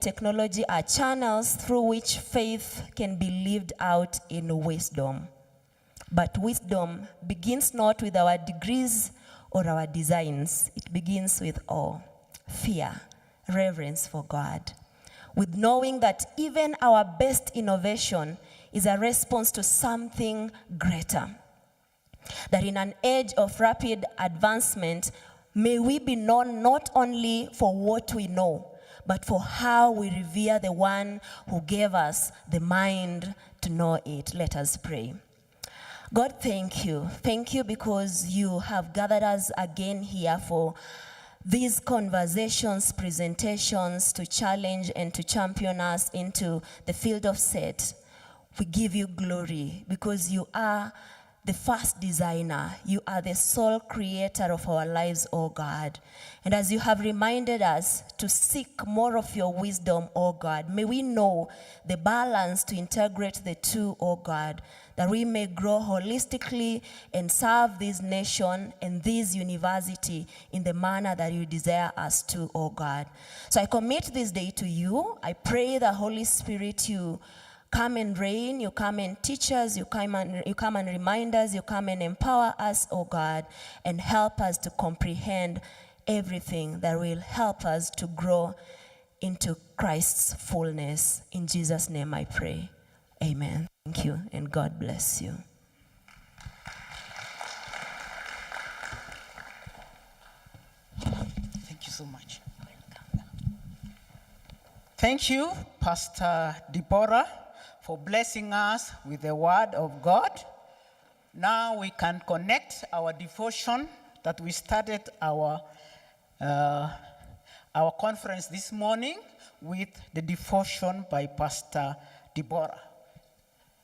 technology are channels through which faith can be lived out in wisdom. But wisdom begins not with our degrees or our designs. It begins with awe, fear, reverence for God, with knowing that even our best innovation is a response to something greater. That in an age of rapid advancement, may we be known not only for what we know, but for how we revere the one who gave us the mind to know it. Let us pray. God, thank you. Thank you because you have gathered us again here for these conversations, presentations to challenge and to champion us into the field of SET. We give you glory because you are the first designer. You are the sole creator of our lives, oh God. And as you have reminded us to seek more of your wisdom, oh God, may we know the balance to integrate the two, oh God, that we may grow holistically and serve this nation and this university in the manner that you desire us to, oh God. So I commit this day to you. I pray the Holy Spirit, you come and reign, you come and teach us, you come and remind us, you come and empower us, oh God, and help us to comprehend everything that will help us to grow into Christ's fullness. In Jesus' name I pray. Amen. Thank you, and God bless you. Thank you so much. Thank you, Pastor Deborah, for blessing us with the word of God. Now we can connect our devotion that we started our conference this morning with the devotion by Pastor Deborah.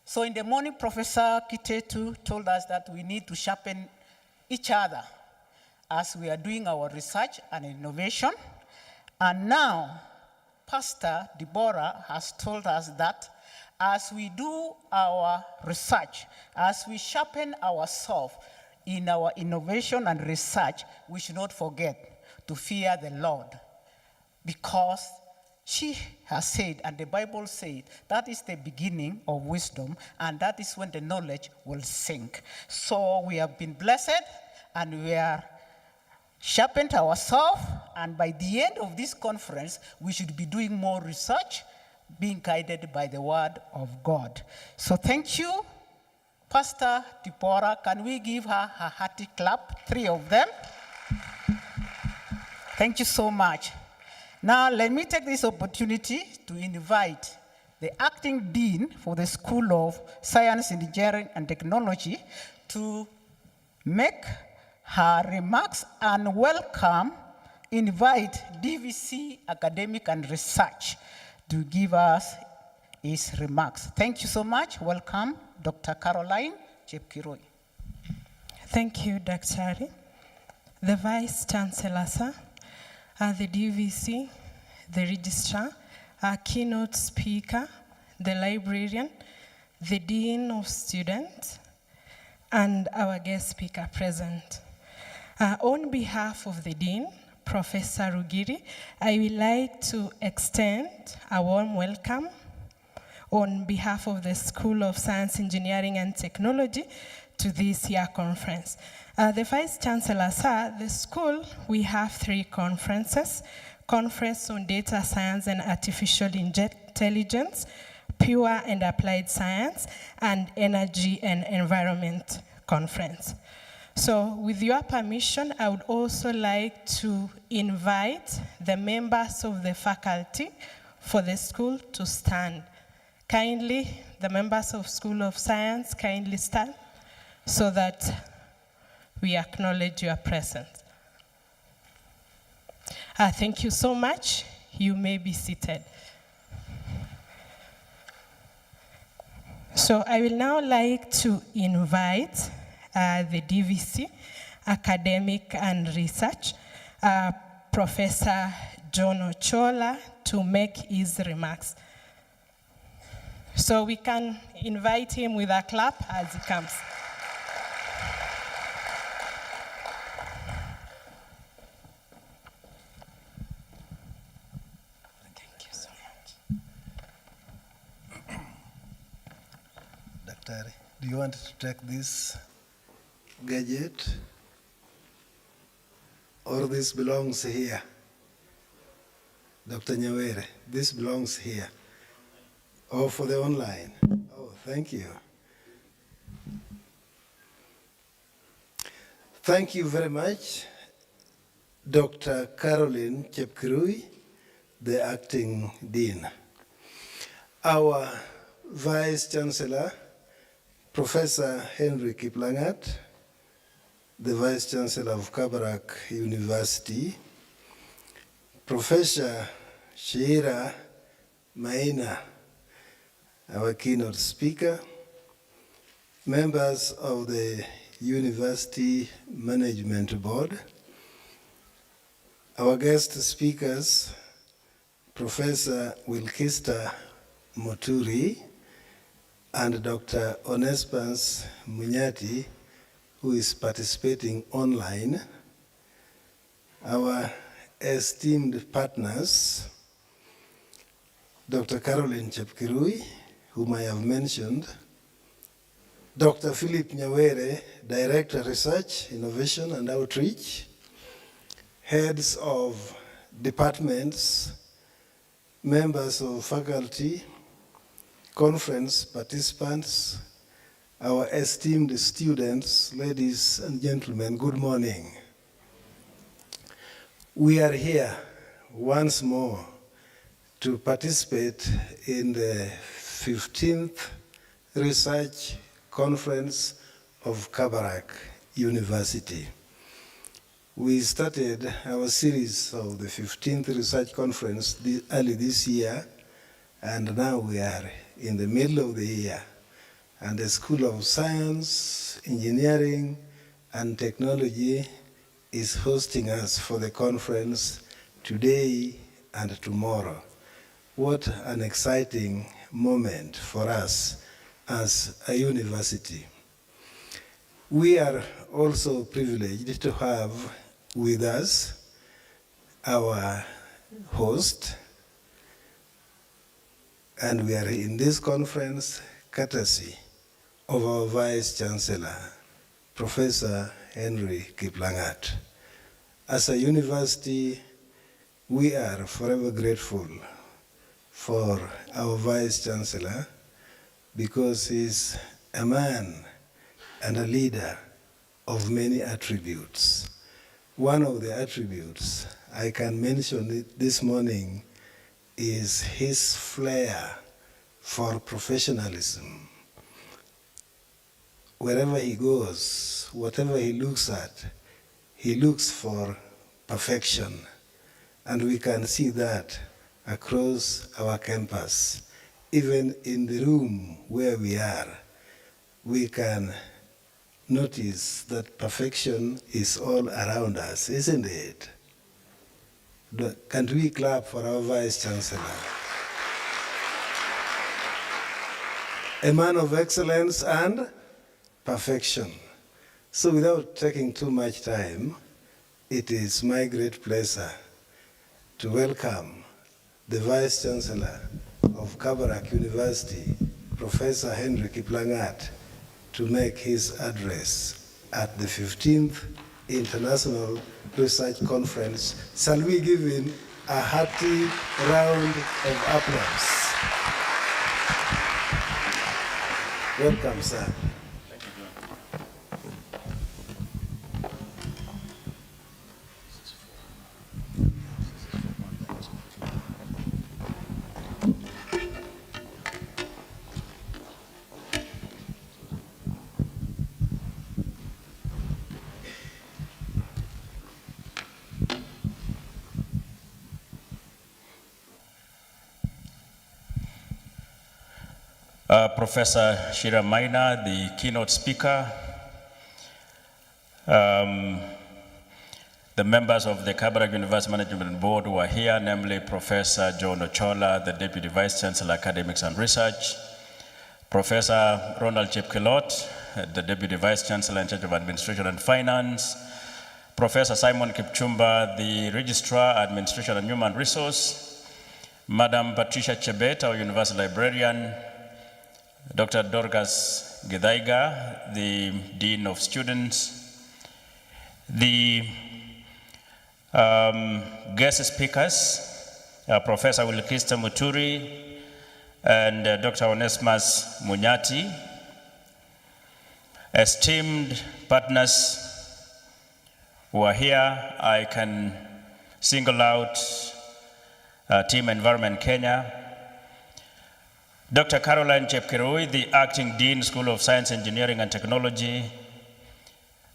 So in the morning, Professor Kitetu told us that we need to sharpen each other as we are doing our research and innovation. And now, Pastor Deborah has told us that as we do our research, as we sharpen ourselves in our innovation and research, we should not forget to fear the Lord. Because she has said, and the Bible said, that is the beginning of wisdom, and that is when the knowledge will sink. So we have been blessed, and we are sharpened ourselves, and by the end of this conference, we should be doing more research, being guided by the word of God. So thank you, Pastor Deborah. Can we give her a hearty clap, 3 of them? Thank you so much. Now let me take this opportunity to invite the acting dean for the School of Science, Engineering, and Technology to make her remarks and invite DVC Academic and Research to give us his remarks. Thank you so much. Welcome, Dr. Caroline Chepkirui. Thank you, Dr. The Vice Chancellor, sir, the DVC, the Registrar, our keynote speaker, the librarian, the Dean of Students, and our guest speaker present. On behalf of the Dean, Professor Rugiri, I would like to extend a warm welcome on behalf of the School of Science, Engineering, and Technology to this year conference. The Vice Chancellor, sir, the school, we have 3 conferences: Conference on Data Science and Artificial Intelligence, Pure and Applied Science, and Energy and Environment Conference. So with your permission, I would also like to invite the members of the faculty for the school to stand. Kindly, the members of School of Science, kindly stand so that we acknowledge your presence. Thank you so much. You may be seated. So I will now like to invite the DVC Academic and Research, Professor John Ochola, to make his remarks. So we can invite him with a clap as he comes. Thank you so much. Daktari. Do you want to take this gadget? Or this belongs here? Dr. Nyawere, this belongs here. Or for the online? Oh, thank you. Thank you very much, Dr. Caroline Chepkirui, the acting dean. Our Vice Chancellor, Professor Henry Kiplangat, the Vice Chancellor of Kabarak University, Professor Sheira Maina, our keynote speaker, members of the University Management Board, our guest speakers, Professor Wilkista Moturi and Dr. Onesphorus Munyati, who is participating online, our esteemed partners, Dr. Caroline Chepkirui, whom I have mentioned, Dr. Philip Nyawere, Director Research, Innovation and Outreach, heads of departments, members of faculty, conference participants, our esteemed students, ladies and gentlemen, good morning. We are here once more to participate in the 15th Research Conference of Kabarak University. We started our series of the 15th Research Conference early this year, and now we are in the middle of the year. And the School of Science, Engineering, and Technology is hosting us for the conference today and tomorrow. What an exciting moment for us as a university. We are also privileged to have with us our host, and we are in this conference courtesy of our Vice Chancellor, Professor Henry Kiplangat. As a university, we are forever grateful for our Vice Chancellor because he's a man and a leader of many attributes. One of the attributes I can mention this morning is his flair for professionalism. Wherever he goes, whatever he looks at, he looks for perfection. And we can see that across our campus. Even in the room where we are, we can notice that perfection is all around us, isn't it? Can't we clap for our Vice Chancellor? A man of excellence and perfection. So without taking too much time, it is my great pleasure to welcome the Vice Chancellor of Kabarak University, Professor Henry Kiplangat, to make his address at the 15th International Research Conference. Shall we give him a hearty round of applause? Welcome, sir. Professor Sheira Maina, the keynote speaker, the members of the Kabarak University Management Board who are here, namely Professor John Ochola, the Deputy Vice Chancellor, Academics and Research, Professor Ronald Chepkelot, the Deputy Vice Chancellor in charge of Administration and Finance, Professor Simon Kipchumba, the Registrar, Administration and Human Resource, Madam Patricia Chebet, our University Librarian, Dr. Dorcas Githaiga, the Dean of Students, the guest speakers, Professor Wilkista Muturi and Dr. Onesmus Munyati, esteemed partners who are here. I can single out Team Environment Kenya, Dr. Caroline Chepkirui, the Acting Dean, School of Science, Engineering and Technology,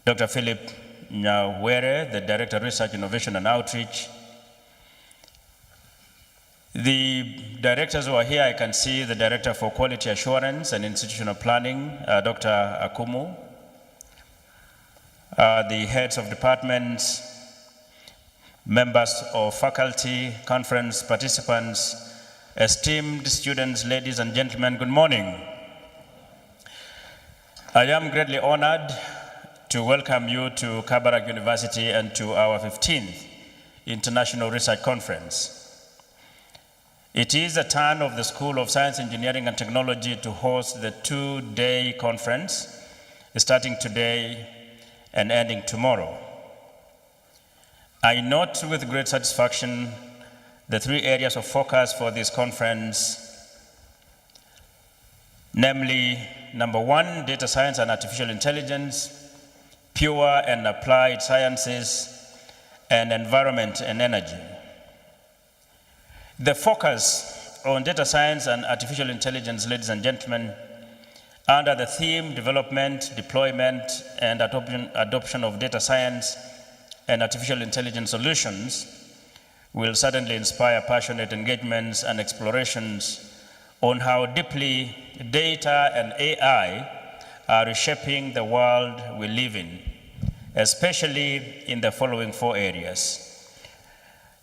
Dr. Philip Nyawere, the Director of Research, Innovation and Outreach. The directors who are here, I can see the Director for Quality Assurance and Institutional Planning, Dr. Akumu, the heads of departments, members of faculty, conference participants, esteemed students, ladies and gentlemen, good morning. I am greatly honored to welcome you to Kabarak University and to our 15th International Research Conference. It is the turn of the School of Science, Engineering and Technology to host the two-day conference, starting today and ending tomorrow. I note with great satisfaction the three areas of focus for this conference, namely, number one, data science and artificial intelligence, pure and applied sciences, and environment and energy. The focus on data science and artificial intelligence, ladies and gentlemen, under the theme development, deployment, and adoption of data science and artificial intelligence solutions will certainly inspire passionate engagements and explorations on how deeply data and AI are reshaping the world we live in, especially in the following four areas.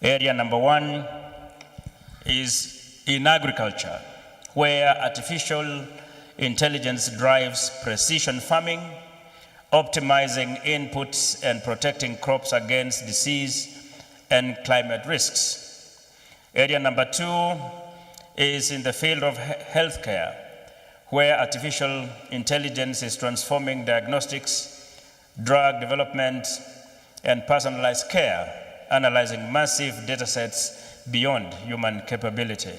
Area number one is in agriculture, where artificial intelligence drives precision farming, optimizing inputs and protecting crops against disease and climate risks. Area number two is in the field of healthcare, where artificial intelligence is transforming diagnostics, drug development, and personalized care, analyzing massive data sets beyond human capability.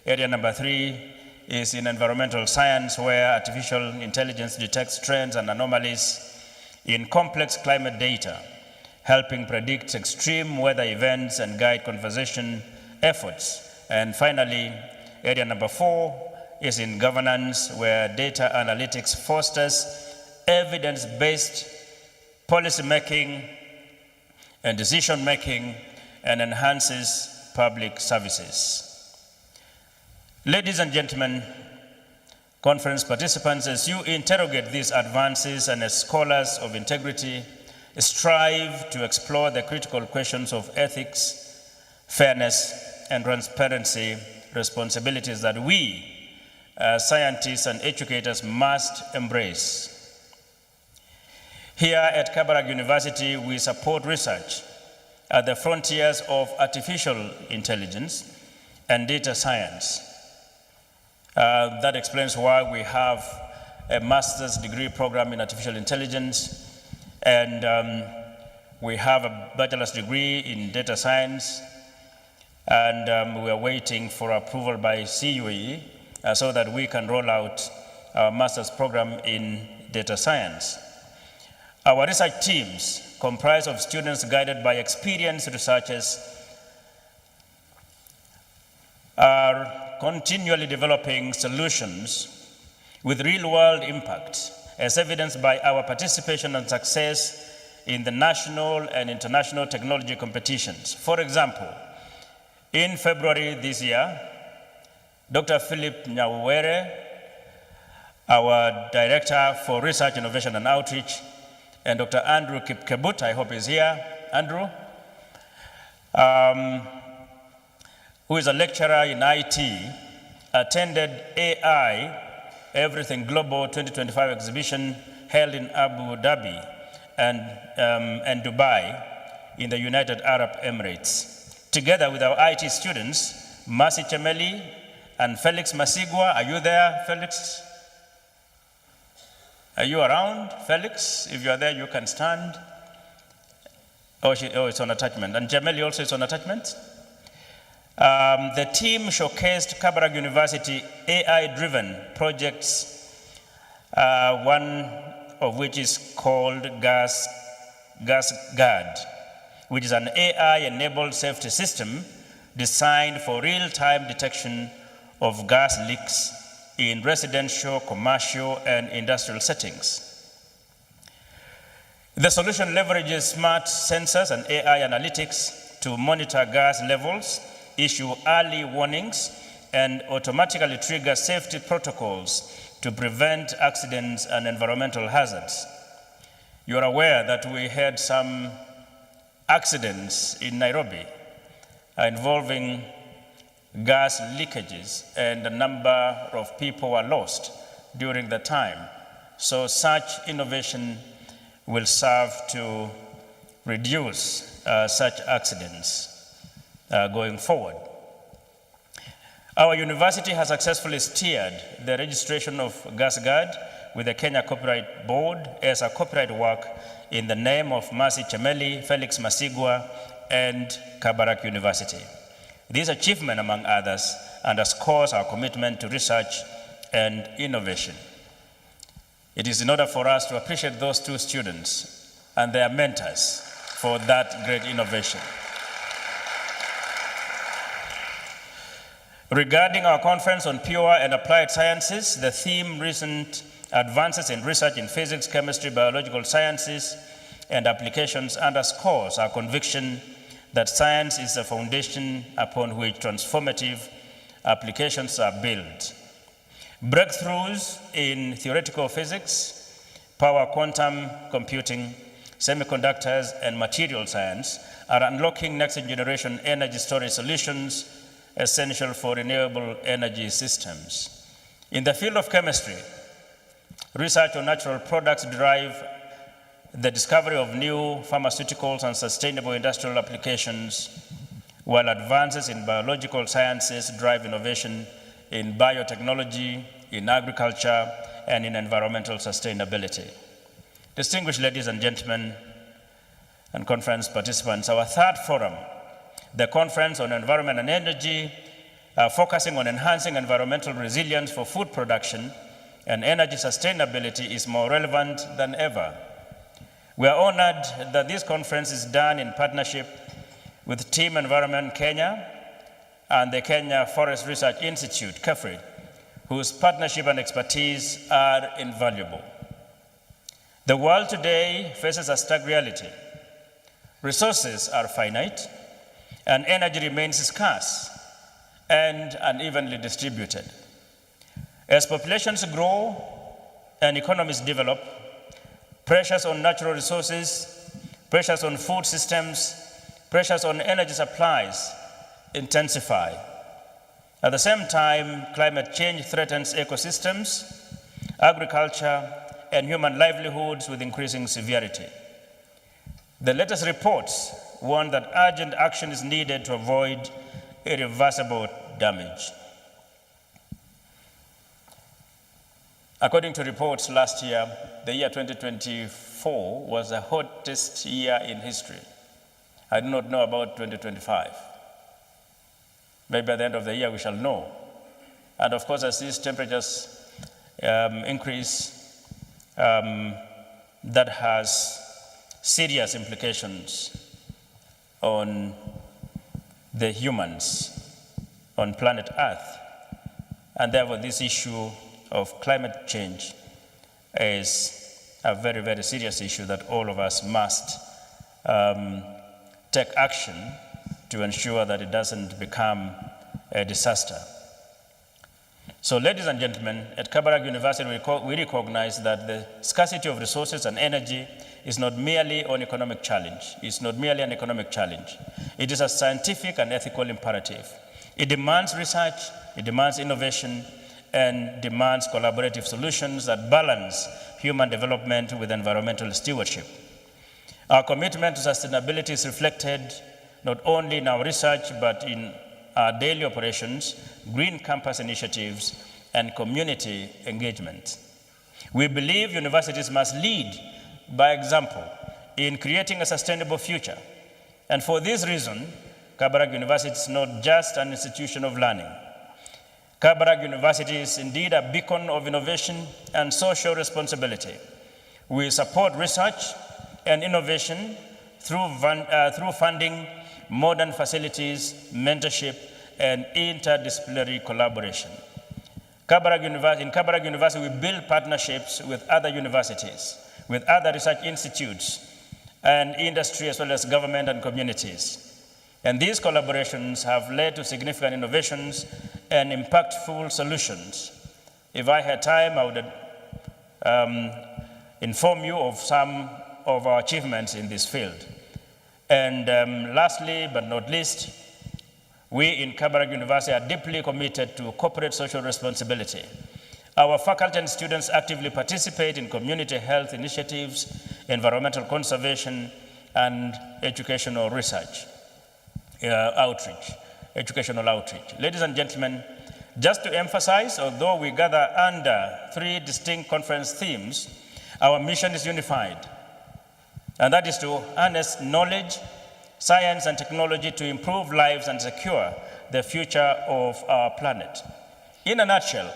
Area number three is in environmental science, where artificial intelligence detects trends and anomalies in complex climate data, helping predict extreme weather events and guide conservation efforts. And finally, area number four is in governance, where data analytics fosters evidence-based policy making and decision making and enhances public services. Ladies and gentlemen, conference participants, as you interrogate these advances and as scholars of integrity strive to explore the critical questions of ethics, fairness, and transparency, responsibilities that we, scientists and educators, must embrace. Here at Kabarak University, we support research at the frontiers of artificial intelligence and data science. That explains why we have a master's degree program in artificial intelligence, and we have a bachelor's degree in data science, and we are waiting for approval by CUE so that we can roll out our master's program in data science. Our research teams comprise of students guided by experienced researchers are continually developing solutions with real-world impact, as evidenced by our participation and success in the national and international technology competitions. For example, in February this year, Dr. Philip Nyawere, our Director for Research, Innovation and Outreach, and Dr. Andrew Kipkebut, I hope he's here, Andrew, who is a lecturer in IT, attended AI Everything Global 2025 exhibition held in Abu Dhabi and Dubai in the United Arab Emirates. Together with our IT students, Mercy Chemeli and Felix Masigwa. Are you there, Felix? Are you around, Felix? If you are there, you can stand. Oh, it's on attachment. And Jameli also is on attachment. The team showcased Kabarak University AI-driven projects, one of which is called Gas Guard, which is an AI-enabled safety system designed for real-time detection of gas leaks in residential, commercial, and industrial settings. The solution leverages smart sensors and AI analytics to monitor gas levels, issue early warnings, and automatically trigger safety protocols to prevent accidents and environmental hazards. You are aware that we had some accidents in Nairobi involving gas leakages, and a number of people were lost during the time. So such innovation will serve to reduce such accidents going forward. Our university has successfully steered the registration of GasGuard with the Kenya Copyright Board as a copyright work in the name of Mercy Chameli, Felix Masigwa, and Kabarak University. This achievement, among others, underscores our commitment to research and innovation. It is in order for us to appreciate those two students and their mentors for that great innovation. Regarding our conference on pure and applied sciences, the theme recent advances in research in physics, chemistry, biological sciences, and applications underscores our conviction that science is the foundation upon which transformative applications are built. Breakthroughs in theoretical physics, power quantum computing, semiconductors, and material science are unlocking next-generation energy storage solutions essential for renewable energy systems. In the field of chemistry, research on natural products drive the discovery of new pharmaceuticals and sustainable industrial applications, while advances in biological sciences drive innovation in biotechnology, in agriculture, and in environmental sustainability. Distinguished ladies and gentlemen and conference participants, our third forum, the Conference on Environment and Energy, focusing on enhancing environmental resilience for food production and energy sustainability, is more relevant than ever. We are honored that this conference is done in partnership with Team Environment Kenya and the Kenya Forest Research Institute, KEFRI, whose partnership and expertise are invaluable. The world today faces a stark reality. Resources are finite, and energy remains scarce and unevenly distributed. As populations grow and economies develop, pressures on natural resources, pressures on food systems, pressures on energy supplies intensify. At the same time, climate change threatens ecosystems, agriculture, and human livelihoods with increasing severity. The latest reports warn that urgent action is needed to avoid irreversible damage. According to reports last year, the year 2024 was the hottest year in history. I do not know about 2025. Maybe by the end of the year we shall know. And of course, as these temperatures increase, that has serious implications on the humans on planet Earth. And therefore, this issue of climate change is a very, very serious issue that all of us must take action to ensure that it doesn't become a disaster. So, ladies and gentlemen, at Kabarak University, we recognize that the scarcity of resources and energy is not merely an economic challenge. It's not merely an economic challenge. It is a scientific and ethical imperative. It demands research, it demands innovation, and demands collaborative solutions that balance human development with environmental stewardship. Our commitment to sustainability is reflected not only in our research, but in our daily operations, green campus initiatives, and community engagement. We believe universities must lead by example in creating a sustainable future. And for this reason, Kabarak University is not just an institution of learning. Kabarak University is indeed a beacon of innovation and social responsibility. We support research and innovation through funding, modern facilities, mentorship, and interdisciplinary collaboration. In Kabarak University, we build partnerships with other universities, with other research institutes, and industry, as well as government and communities. And these collaborations have led to significant innovations and impactful solutions. If I had time, I would inform you of some of our achievements in this field. And lastly, but not least, we in Kabarak University are deeply committed to corporate social responsibility. Our faculty and students actively participate in community health initiatives, environmental conservation, and educational research, educational outreach. Ladies and gentlemen, just to emphasize, although we gather under 3 distinct conference themes, our mission is unified, and that is to harness knowledge, science, and technology to improve lives and secure the future of our planet. In a nutshell,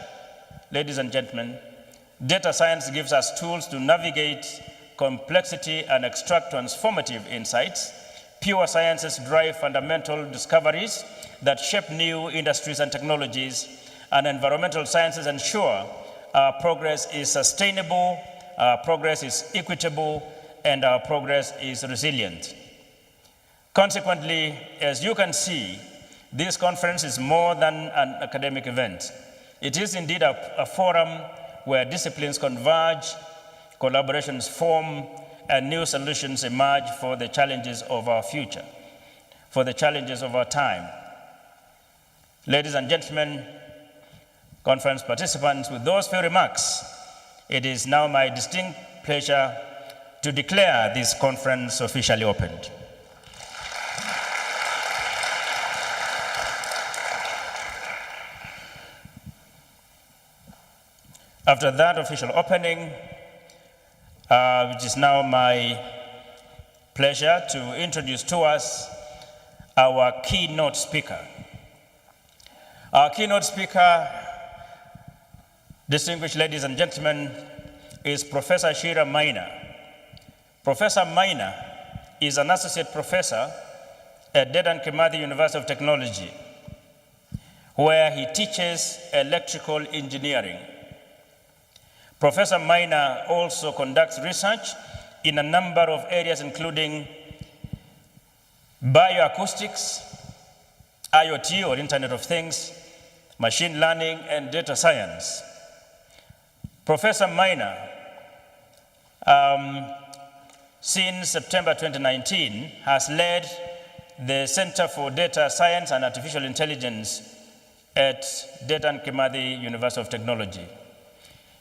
ladies and gentlemen, data science gives us tools to navigate complexity and extract transformative insights. Pure sciences drive fundamental discoveries that shape new industries and technologies, and environmental sciences ensure our progress is sustainable, our progress is equitable, and our progress is resilient. Consequently, as you can see, this conference is more than an academic event. It is indeed a forum where disciplines converge, collaborations form, and new solutions emerge for the challenges of our future, for the challenges of our time. Ladies and gentlemen, conference participants, with those few remarks, it is now my distinct pleasure to declare this conference officially opened. After that official opening, it is now my pleasure to introduce to us our keynote speaker. Our keynote speaker, distinguished ladies and gentlemen, is Professor Shira Maina. Professor Maina is an associate professor at Dedan Kimathi University of Technology, where he teaches electrical engineering. Professor Maina also conducts research in a number of areas, including bioacoustics, IoT or Internet of Things, machine learning, and data science. Professor Maina, since September 2019, has led the Center for Data Science and Artificial Intelligence at Dedan Kimathi University of Technology.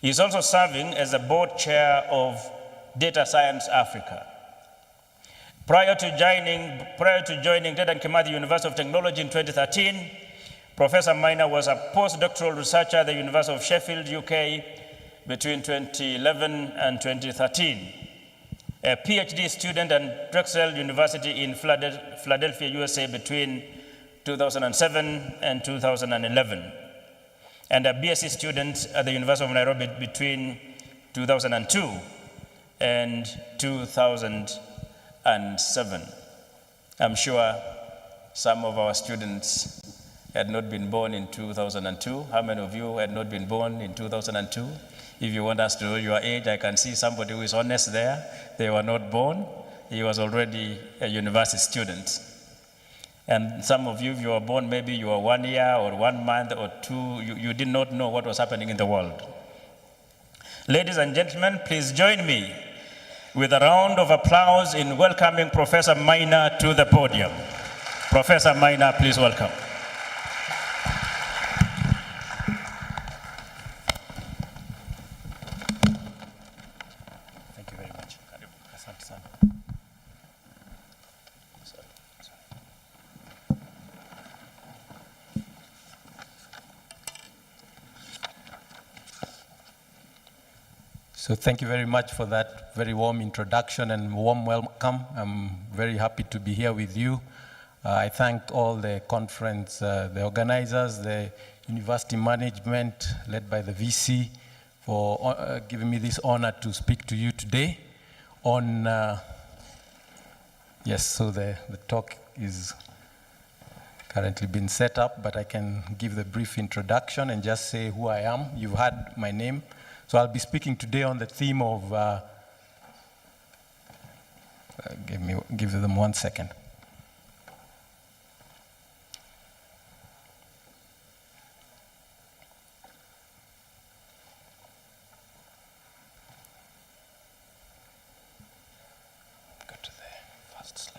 He is also serving as the board chair of Data Science Africa. Prior to joining Dedan Kimathi University of Technology in 2013, Professor Maina was a postdoctoral researcher at the University of Sheffield, UK, between 2011 and 2013. A PhD student at Drexel University in Philadelphia, USA, between 2007 and 2011. And a BSc student at the University of Nairobi between 2002 and 2007. I'm sure some of our students had not been born in 2002. How many of you had not been born in 2002? If you want us to know your age, I can see somebody who is honest there. They were not born. He was already a university student. And some of you, if you were born, maybe you were 1 year or 1 month or 2, you did not know what was happening in the world. Ladies and gentlemen, please join me with a round of applause in welcoming Professor Maina to the podium. Professor Maina, please welcome. Thank you very much. Asante sana. So thank you very much for that very warm introduction and warm welcome. I'm very happy to be here with you. I thank all the conference, the organizers, the university management led by the VC for giving me this honor to speak to you today on, yes, so the talk is currently been set up, but I can give the brief introduction and just say who I am. You've heard my name. So I'll be speaking today on the theme of, give them 1 second. Go to the first slide.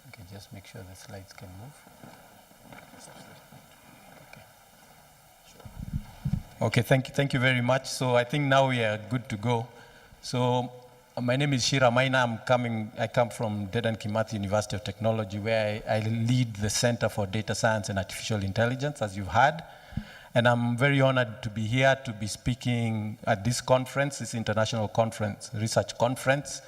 Okay, just make sure the slides can move. Okay, thank you very much. So I think now we are good to go. So my name is Shira Maina. I come from Dedan Kimathi University of Technology, where I lead the Center for Data Science and Artificial Intelligence, as you've heard. And I'm very honored to be here to be speaking at this conference, this international conference, research conference.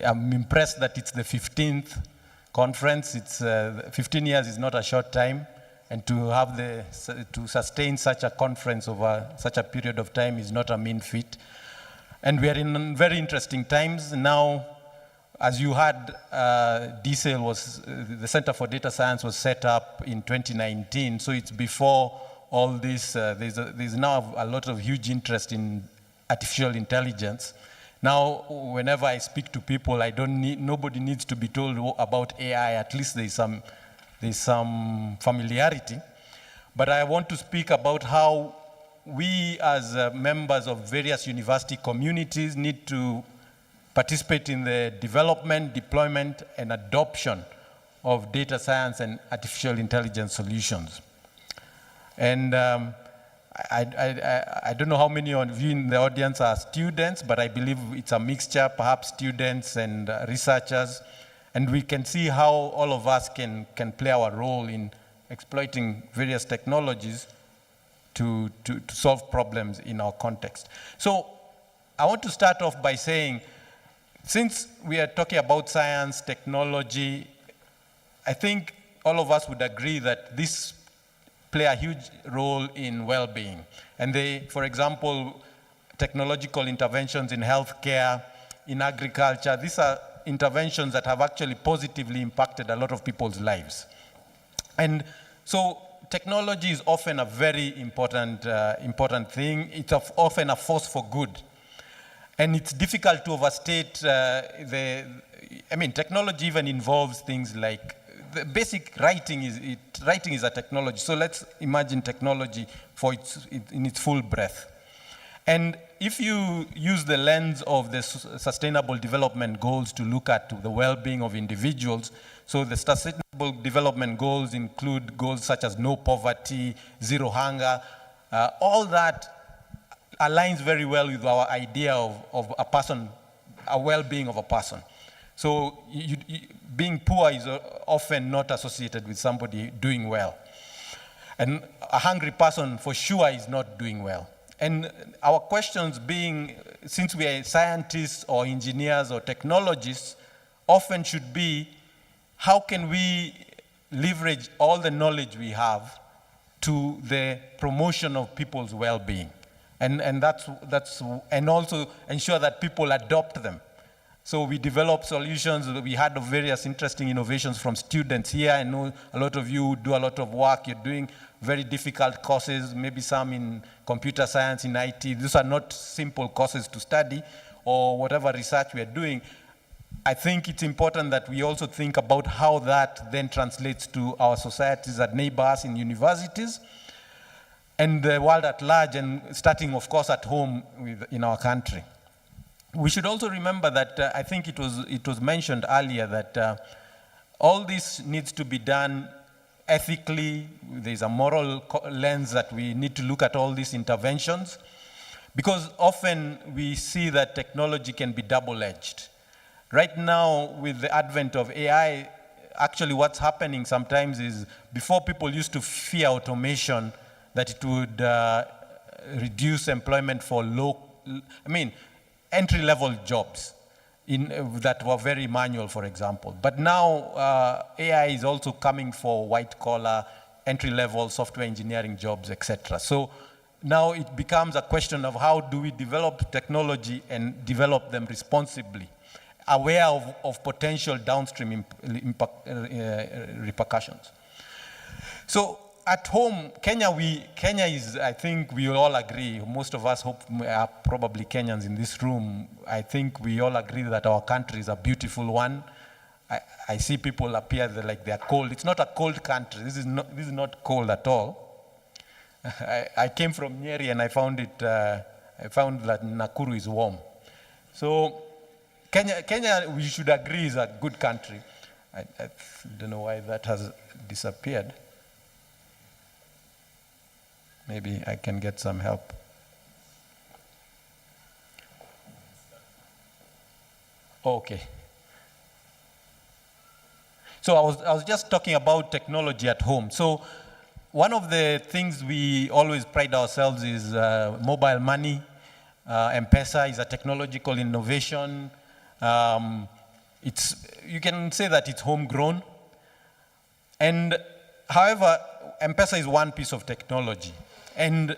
I'm impressed that it's the 15th conference. It's 15 years is not a short time, and to sustain such a conference over such a period of time is not a mean feat. And we are in very interesting times now. As you heard, the Center for Data Science was set up in 2019, so it's before all this. There's now a lot of huge interest in artificial intelligence. Now, whenever I speak to people, nobody needs to be told about AI. At least there's some familiarity. But I want to speak about how we as members of various university communities need to participate in the development, deployment, and adoption of data science and artificial intelligence solutions. And I don't know how many of you in the audience are students, but I believe it's a mixture, perhaps students and researchers. And we can see how all of us can play our role in exploiting various technologies to solve problems in our context. So I want to start off by saying, since we are talking about science, technology, I think all of us would agree that this play a huge role in well-being. And for example, technological interventions in healthcare, in agriculture, these are interventions that have actually positively impacted a lot of people's lives. And so technology is often a very important thing. It's often a force for good. And it's difficult to overstate technology even involves things like the basic writing is a technology. So let's imagine technology in its full breadth. And if you use the lens of the Sustainable Development Goals to look at the well-being of individuals, so the Sustainable Development Goals include goals such as no poverty, zero hunger, all that aligns very well with our idea of a person, a well-being of a person. So being poor is often not associated with somebody doing well. And a hungry person for sure is not doing well. And our questions being, since we are scientists or engineers or technologists, often should be, how can we leverage all the knowledge we have to the promotion of people's well-being? And also ensure that people adopt them. So we develop solutions. We had various interesting innovations from students here. I know a lot of you do a lot of work. You're doing very difficult courses, maybe some in computer science, in IT. These are not simple courses to study, or whatever research we are doing. I think it's important that we also think about how that then translates to our societies that neighbor us in universities and the world at large, and starting, of course, at home in our country. We should also remember that I think it was mentioned earlier that all this needs to be done ethically. There's a moral lens that we need to look at all these interventions, because often we see that technology can be double-edged. Right now, with the advent of AI, actually what's happening sometimes is, before people used to fear automation, that it would reduce employment for entry-level jobs that were very manual, for example. But now AI is also coming for white-collar, entry-level software engineering jobs, etc. So now it becomes a question of how do we develop technology and develop them responsibly, aware of potential downstream repercussions. So at home, Kenya is, I think we all agree, most of us are probably Kenyans in this room. I think we all agree that our country is a beautiful one. I see people appear like they're cold. It's not a cold country. This is not cold at all. I came from Nyeri and I found that Nakuru is warm. So Kenya, we should agree, is a good country. I don't know why that has disappeared. Maybe I can get some help. Okay. So I was just talking about technology at home. So one of the things we always pride ourselves is mobile money. M-Pesa is a technological innovation. You can say that it's homegrown. And however, M-Pesa is one piece of technology. And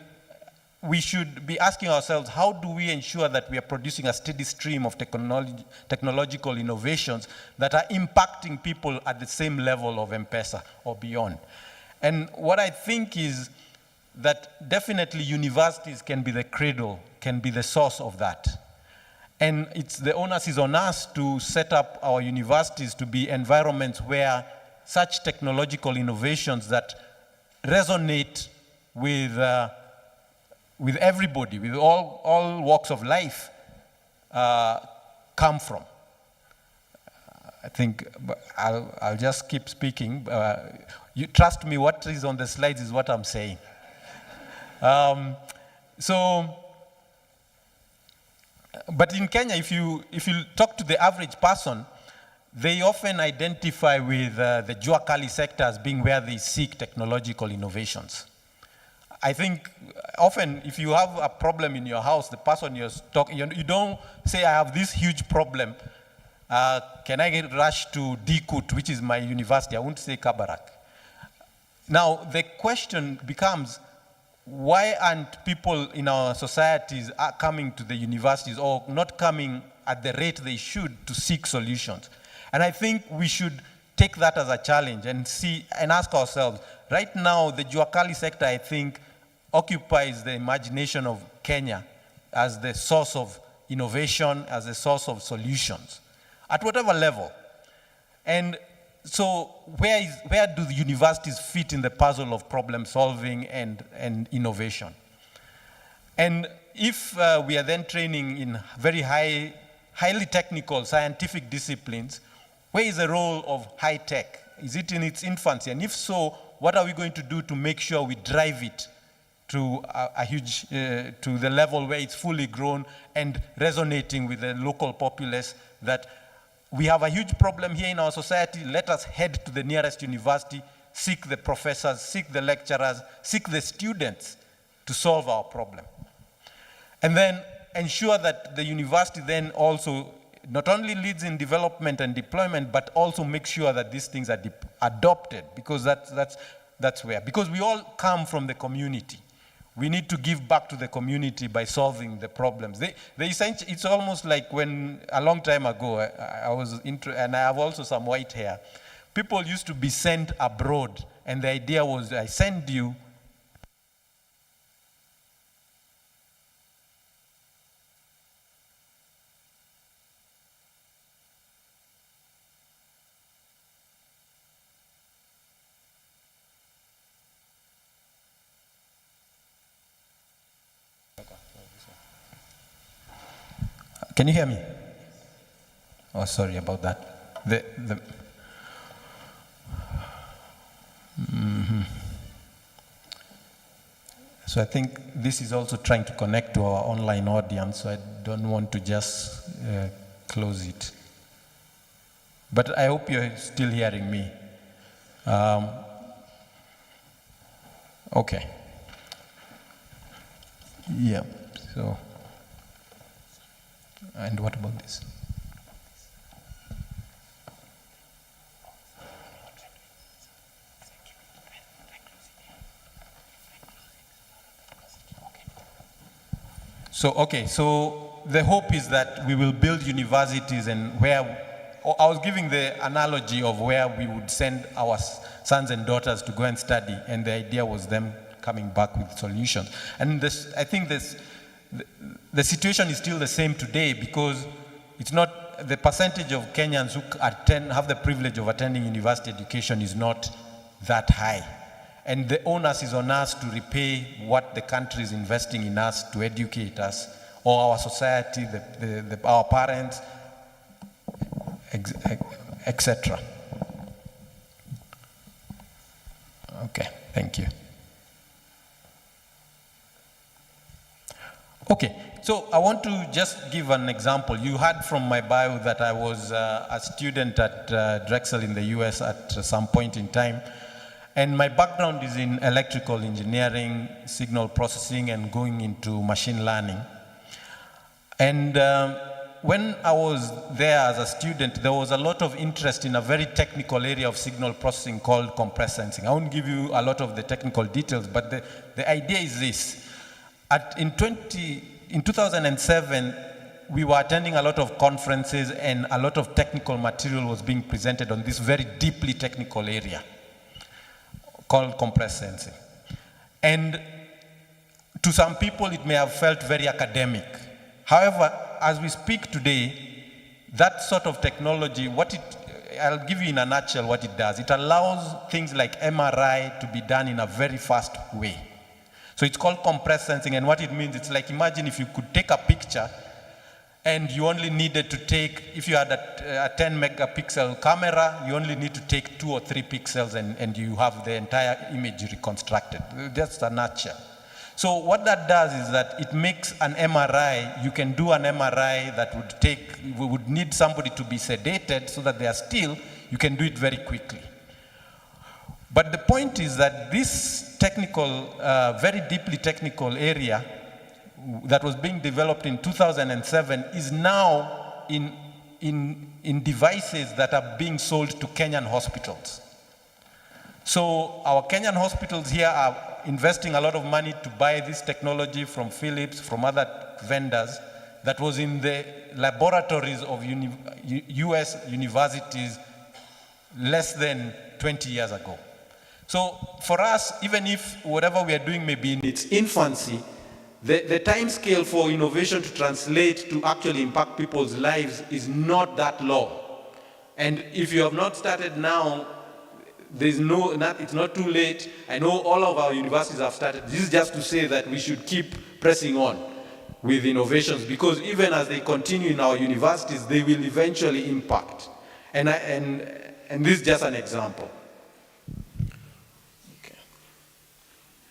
we should be asking ourselves, how do we ensure that we are producing a steady stream of technological innovations that are impacting people at the same level of M-Pesa or beyond? And what I think is that definitely universities can be the cradle, can be the source of that. And the onus is on us to set up our universities to be environments where such technological innovations that resonate with everybody, with all walks of life, come from. I think I'll just keep speaking. You trust me, what is on the slides is what I'm saying. But in Kenya, if you talk to the average person, they often identify with the Jua Kali sector as being where they seek technological innovations. I think often if you have a problem in your house, the person you're talking, you don't say, I have this huge problem. Can I get rushed to DKUT, which is my university? I won't say Kabarak. Now, the question becomes, why aren't people in our societies coming to the universities or not coming at the rate they should to seek solutions? And I think we should take that as a challenge and ask ourselves, right now, the Jua Kali sector, I think, occupies the imagination of Kenya as the source of innovation, as the source of solutions, at whatever level. And so where do the universities fit in the puzzle of problem solving and innovation? And if we are then training in very highly technical scientific disciplines, where is the role of high tech? Is it in its infancy? And if so, what are we going to do to make sure we drive it to to the level where it's fully grown and resonating with the local populace, that we have a huge problem here in our society, let us head to the nearest university, seek the professors, seek the lecturers, seek the students to solve our problem. And then ensure that the university then also not only leads in development and deployment, but also make sure that these things are adopted, because that's where. Because we all come from the community. we need to give back to the community by solving the problems. It's almost like when, a long time ago, I was and I have also some white hair. People used to be sent abroad, and the idea was, I send you. Can you hear me? Oh, sorry about that. So I think this is also trying to connect to our online audience, so I don't want to just close it. But I hope you're still hearing me. Okay. Yeah, so. And what about this? So the hope is that we will build universities, and where, I was giving the analogy of where we would send our sons and daughters to go and study, and the idea was them coming back with solutions. And I think the situation is still the same today, because it's not, the percentage of Kenyans who have the privilege of attending university education is not that high. And the onus is on us to repay what the country is investing in us to educate us, or our society, our parents, etc. Okay, thank you. Okay, so I want to just give an example. You heard from my bio that I was a student at Drexel in the US at some point in time. And my background is in electrical engineering, signal processing, and going into machine learning. And when I was there as a student, there was a lot of interest in a very technical area of signal processing called compressed sensing. I won't give you a lot of the technical details, but the idea is this. In 2007, we were attending a lot of conferences, and a lot of technical material was being presented on this very deeply technical area called compressed sensing. And to some people, it may have felt very academic. However, as we speak today, that sort of technology, I'll give you in a nutshell what it does. It allows things like MRI to be done in a very fast way. So it's called compressed sensing, and what it means, it's like, imagine if you could take a picture and you only needed to take, if you had a 10 megapixel camera, you only need to take 2 or 3 pixels and you have the entire image reconstructed. That's a nutshell. So what that does is that it makes an MRI, you can do an MRI that would need somebody to be sedated so that they are still, you can do it very quickly. But the point is that this technical, very deeply technical area that was being developed in 2007 is now in devices that are being sold to Kenyan hospitals. So our Kenyan hospitals here are investing a lot of money to buy this technology from Philips, from other vendors, that was in the laboratories of US universities less than 20 years ago. So for us, even if whatever we are doing may be in its infancy, the time scale for innovation to translate to actually impact people's lives is not that long. And if you have not started now, it's not too late. I know all of our universities have started. This is just to say that we should keep pressing on with innovations, because even as they continue in our universities, they will eventually impact. And this is just an example. Okay.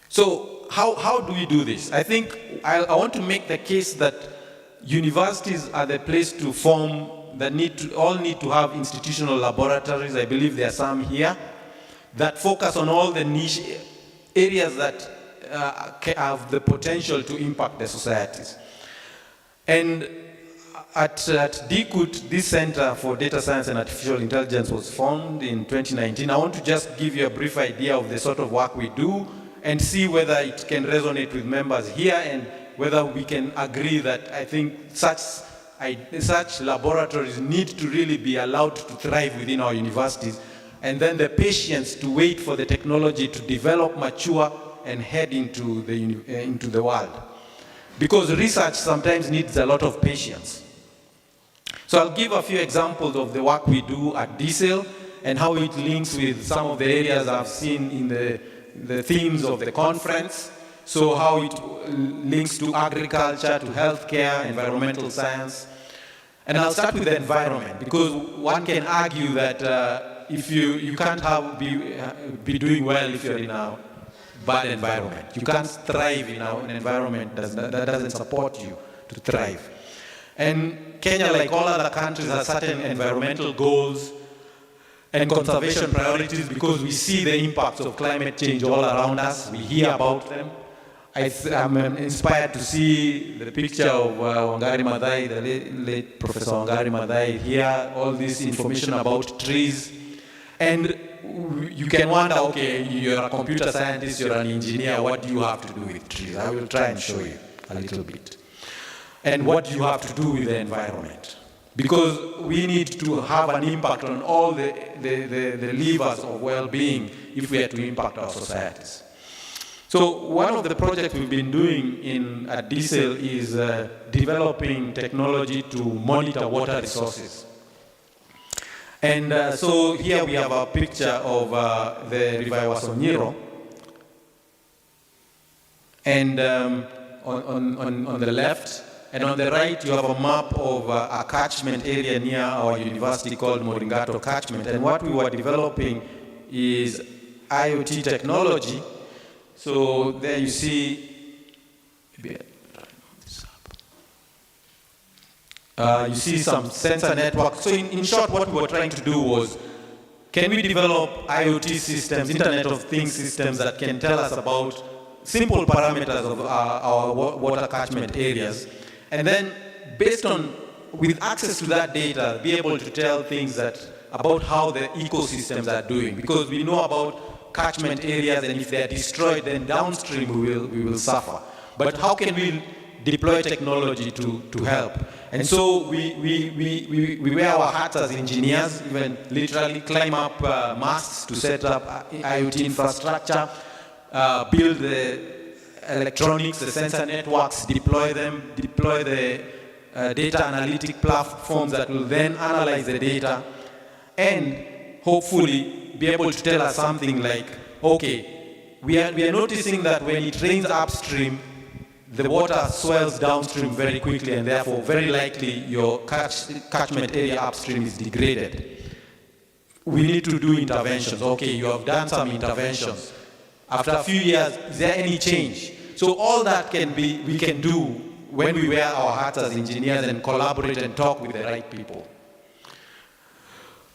So how do we do this? I think I want to make the case that universities are the place to form, all need to have institutional laboratories. I believe there are some here that focus on all the niche areas that have the potential to impact the societies. And at DCUT, this Center for Data Science and Artificial Intelligence was formed in 2019. I want to just give you a brief idea of the sort of work we do and see whether it can resonate with members here and whether we can agree that I think such laboratories need to really be allowed to thrive within our universities, and then the patience to wait for the technology to develop, mature, and head into the world. Because research sometimes needs a lot of patience. So I'll give a few examples of the work we do at DCEL and how it links with some of the areas I've seen in the themes of the conference. So how it links to agriculture, to healthcare, environmental science. And I'll start with the environment, because one can argue that if you can't be doing well if you're in a bad environment. You can't thrive in an environment that doesn't support you to thrive. And Kenya, like all other countries, has certain environmental goals and conservation priorities because we see the impacts of climate change all around us. We hear about them. I'm inspired to see the picture of Wangari Maathai, the late Professor Wangari Maathai, hear all this information about trees. And you can wonder, okay, you're a computer scientist, you're an engineer, what do you have to do with trees? I will try and show you a little bit. And what do you have to do with the environment? Because we need to have an impact on all the levers of well-being if we are to impact our societies. So one of the projects we've been doing at DCEL is developing technology to monitor water resources. And so here we have a picture of the River Wasonyiro. And on the left, and on the right, you have a map of a catchment area near our university called Moringato Catchment. And what we were developing is IoT technology. So there you see, you see some sensor networks. So in short, what we were trying to do was, can we develop IoT systems, Internet of Things systems that can tell us about simple parameters of our water catchment areas, and then based on, with access to that data, be able to tell things about how the ecosystems are doing. Because we know about catchment areas, and if they are destroyed, then downstream we will suffer. But how can we deploy technology to help? And so we wear our hats as engineers, even literally climb up masts to set up IoT infrastructure, build the electronics, the sensor networks, deploy the data analytic platforms that will then analyze the data and hopefully be able to tell us something like, okay, we are noticing that when it rains upstream, the water swells downstream very quickly, and therefore very likely your catchment area upstream is degraded. We need to do interventions. Okay, you have done some interventions. After a few years, is there any change? So all that we can do when we wear our hats as engineers and collaborate and talk with the right people.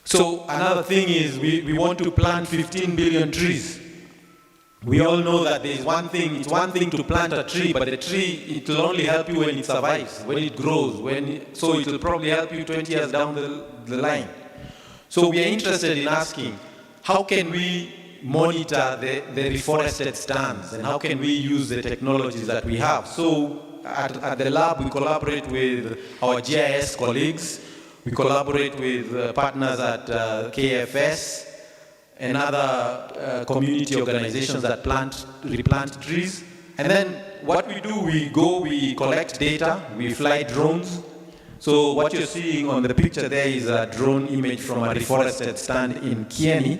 So another thing is we want to plant 15 billion trees. We all know that there is it's one thing to plant a tree, but the tree, it will only help you when it survives, when it grows, so it will probably help you 20 years down the line. So we are interested in asking, how can we monitor the reforested stands, and how can we use the technologies that we have? So at the lab, we collaborate with our GIS colleagues, we collaborate with partners at KFS, and other community organizations that replant trees. And then what we do, we collect data, we fly drones. So what you're seeing on the picture there is a drone image from a reforested stand in Kieni.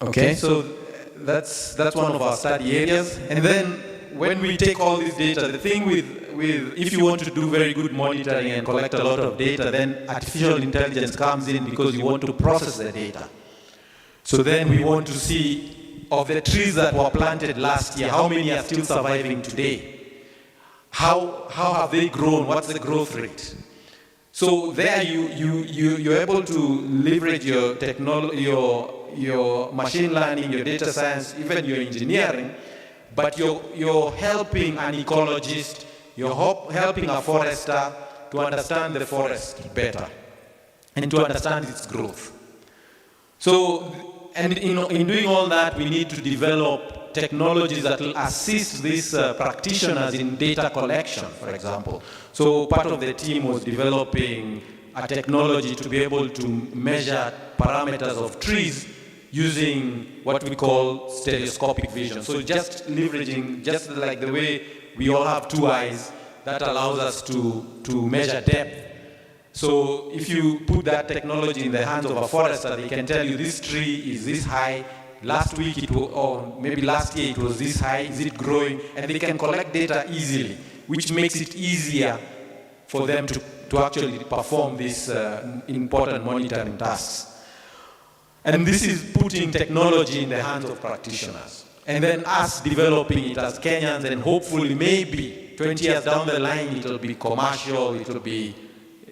Okay, so that's one of our study areas. And then when we take all this data, the thing with if you want to do very good monitoring and collect a lot of data, then artificial intelligence comes in because you want to process the data. So then we want to see, of the trees that were planted last year, how many are still surviving today? How have they grown? What's the growth rate? So there you're able to leverage your technology, your machine learning, your data science, even your engineering, but you're helping an ecologist, you're helping a forester to understand the forest better and to understand its growth. So, and in doing all that, we need to develop technologies that will assist these practitioners in data collection, for example. So part of the team was developing a technology to be able to measure parameters of trees using what we call stereoscopic vision. So just leveraging, just like the way we all have two eyes, that allows us to measure depth. So if you put that technology in the hands of a forester, they can tell you this tree is this high, last week it was, or maybe last year it was this high, is it growing? And they can collect data easily, which makes it easier for them to actually perform these important monitoring tasks. And this is putting technology in the hands of practitioners. And then us developing it as Kenyans, and hopefully maybe 20 years down the line, it will be commercial, it will be,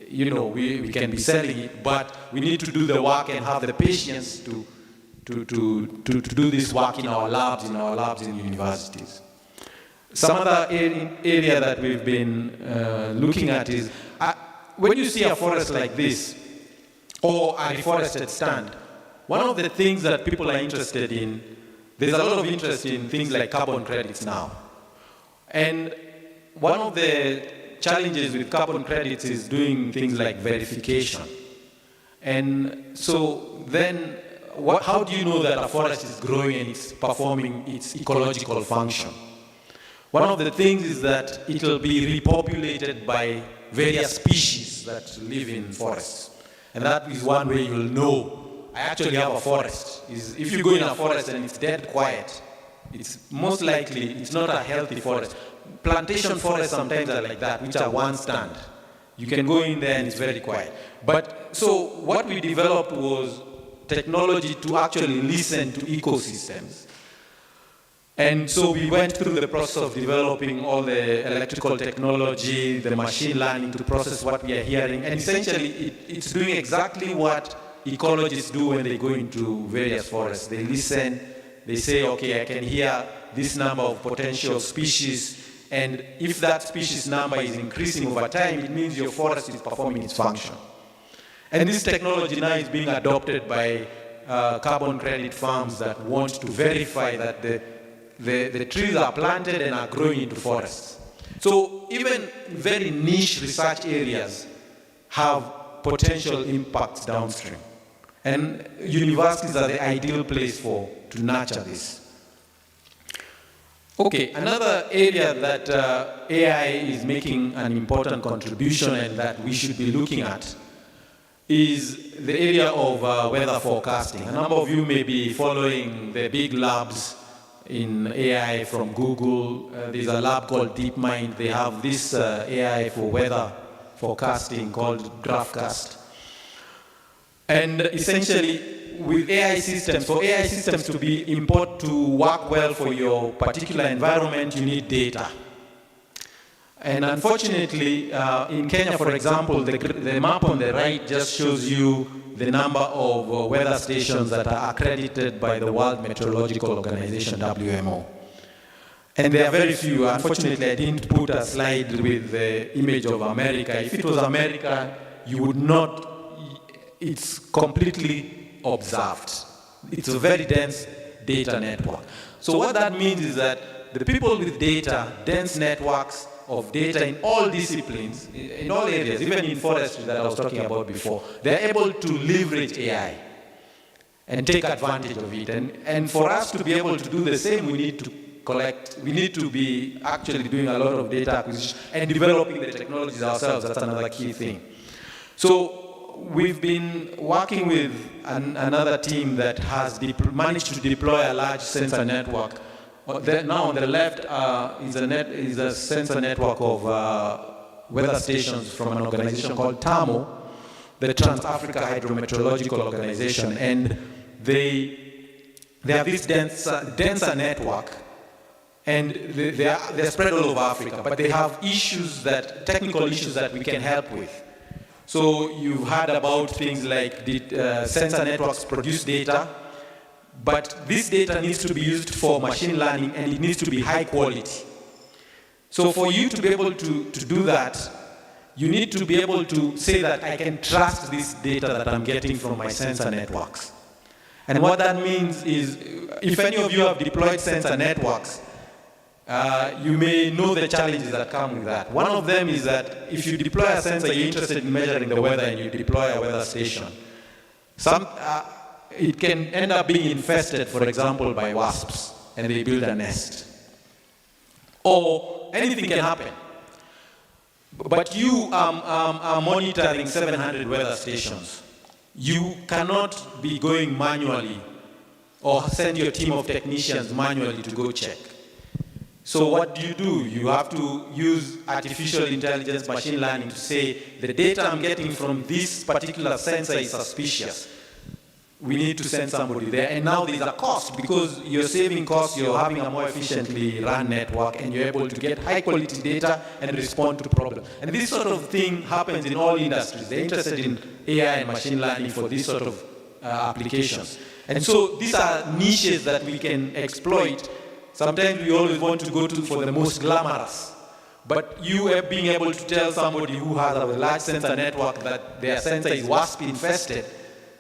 you know, we can be selling it, but we need to do the work and have the patience to do this work in our labs in universities. Some other area that we've been looking at is, when you see a forest like this, or a reforested stand, one of the things that people are interested in, there's a lot of interest in things like carbon credits now. And one of the challenges with carbon credits is doing things like verification. And so then, how do you know that a forest is growing and it's performing its ecological function? One of the things is that it will be repopulated by various species that live in forests. And that is one way you'll know, I actually have a forest. If you go in a forest and it's dead quiet, it's most likely, it's not a healthy forest. Plantation forests sometimes are like that, which are one stand. You can go in there and it's very quiet. But so what we developed was technology to actually listen to ecosystems. And so we went through the process of developing all the electrical technology, the machine learning to process what we are hearing. And essentially, it's doing exactly what ecologists do when they go into various forests. They listen, they say, okay, I can hear this number of potential species. And if that species number is increasing over time, it means your forest is performing its function. And this technology now is being adopted by carbon credit farms that want to verify that the trees are planted and are growing into forests. So even very niche research areas have potential impacts downstream. And universities are the ideal place to nurture this. Okay, another area that AI is making an important contribution and that we should be looking at is the area of weather forecasting. A number of you may be following the big labs in AI from Google. There's a lab called DeepMind. They have this AI for weather forecasting called GraphCast. And essentially, with AI systems, for AI systems to work well for your particular environment, you need data. And unfortunately, in Kenya, for example, the map on the right just shows you the number of weather stations that are accredited by the World Meteorological Organization, WMO. And there are very few. Unfortunately, I didn't put a slide with the image of America. If it was America, you would not, it's completely observed. It's a very dense data network. So what that means is that the people with data, dense networks of data in all disciplines, in all areas, even in forestry that I was talking about before, they're able to leverage AI and take advantage of it. And for us to be able to do the same, we need to collect, we need to be actually doing a lot of data acquisition and developing the technologies ourselves. That's another key thing. So we've been working with another team that has managed to deploy a large sensor network. Now on the left is a sensor network of weather stations from an organization called TAMO, the Trans-Africa Hydrometeorological Organization, and they have this denser network, and they're spread all over Africa, but they have technical issues that we can help with. So you've heard about things like sensor networks produce data, but this data needs to be used for machine learning and it needs to be high quality. So for you to be able to do that, you need to be able to say that I can trust this data that I'm getting from my sensor networks. And what that means is, if any of you have deployed sensor networks, you may know the challenges that come with that. One of them is that if you deploy a sensor, you're interested in measuring the weather, and you deploy a weather station, it can end up being infested, for example, by wasps, and they build a nest. Or anything can happen. But you are monitoring 700 weather stations. You cannot be going manually or send your team of technicians manually to go check. So what do? You have to use artificial intelligence, machine learning to say, the data I'm getting from this particular sensor is suspicious. We need to send somebody there. And now there's a cost, because you're saving costs, you're having a more efficiently run network, and you're able to get high quality data and respond to problems. And this sort of thing happens in all industries. They're interested in AI and machine learning for these sort of applications. And so these are niches that we can exploit. Sometimes we always want to go for the most glamorous. But you are being able to tell somebody who has a large sensor network that their sensor is wasp infested,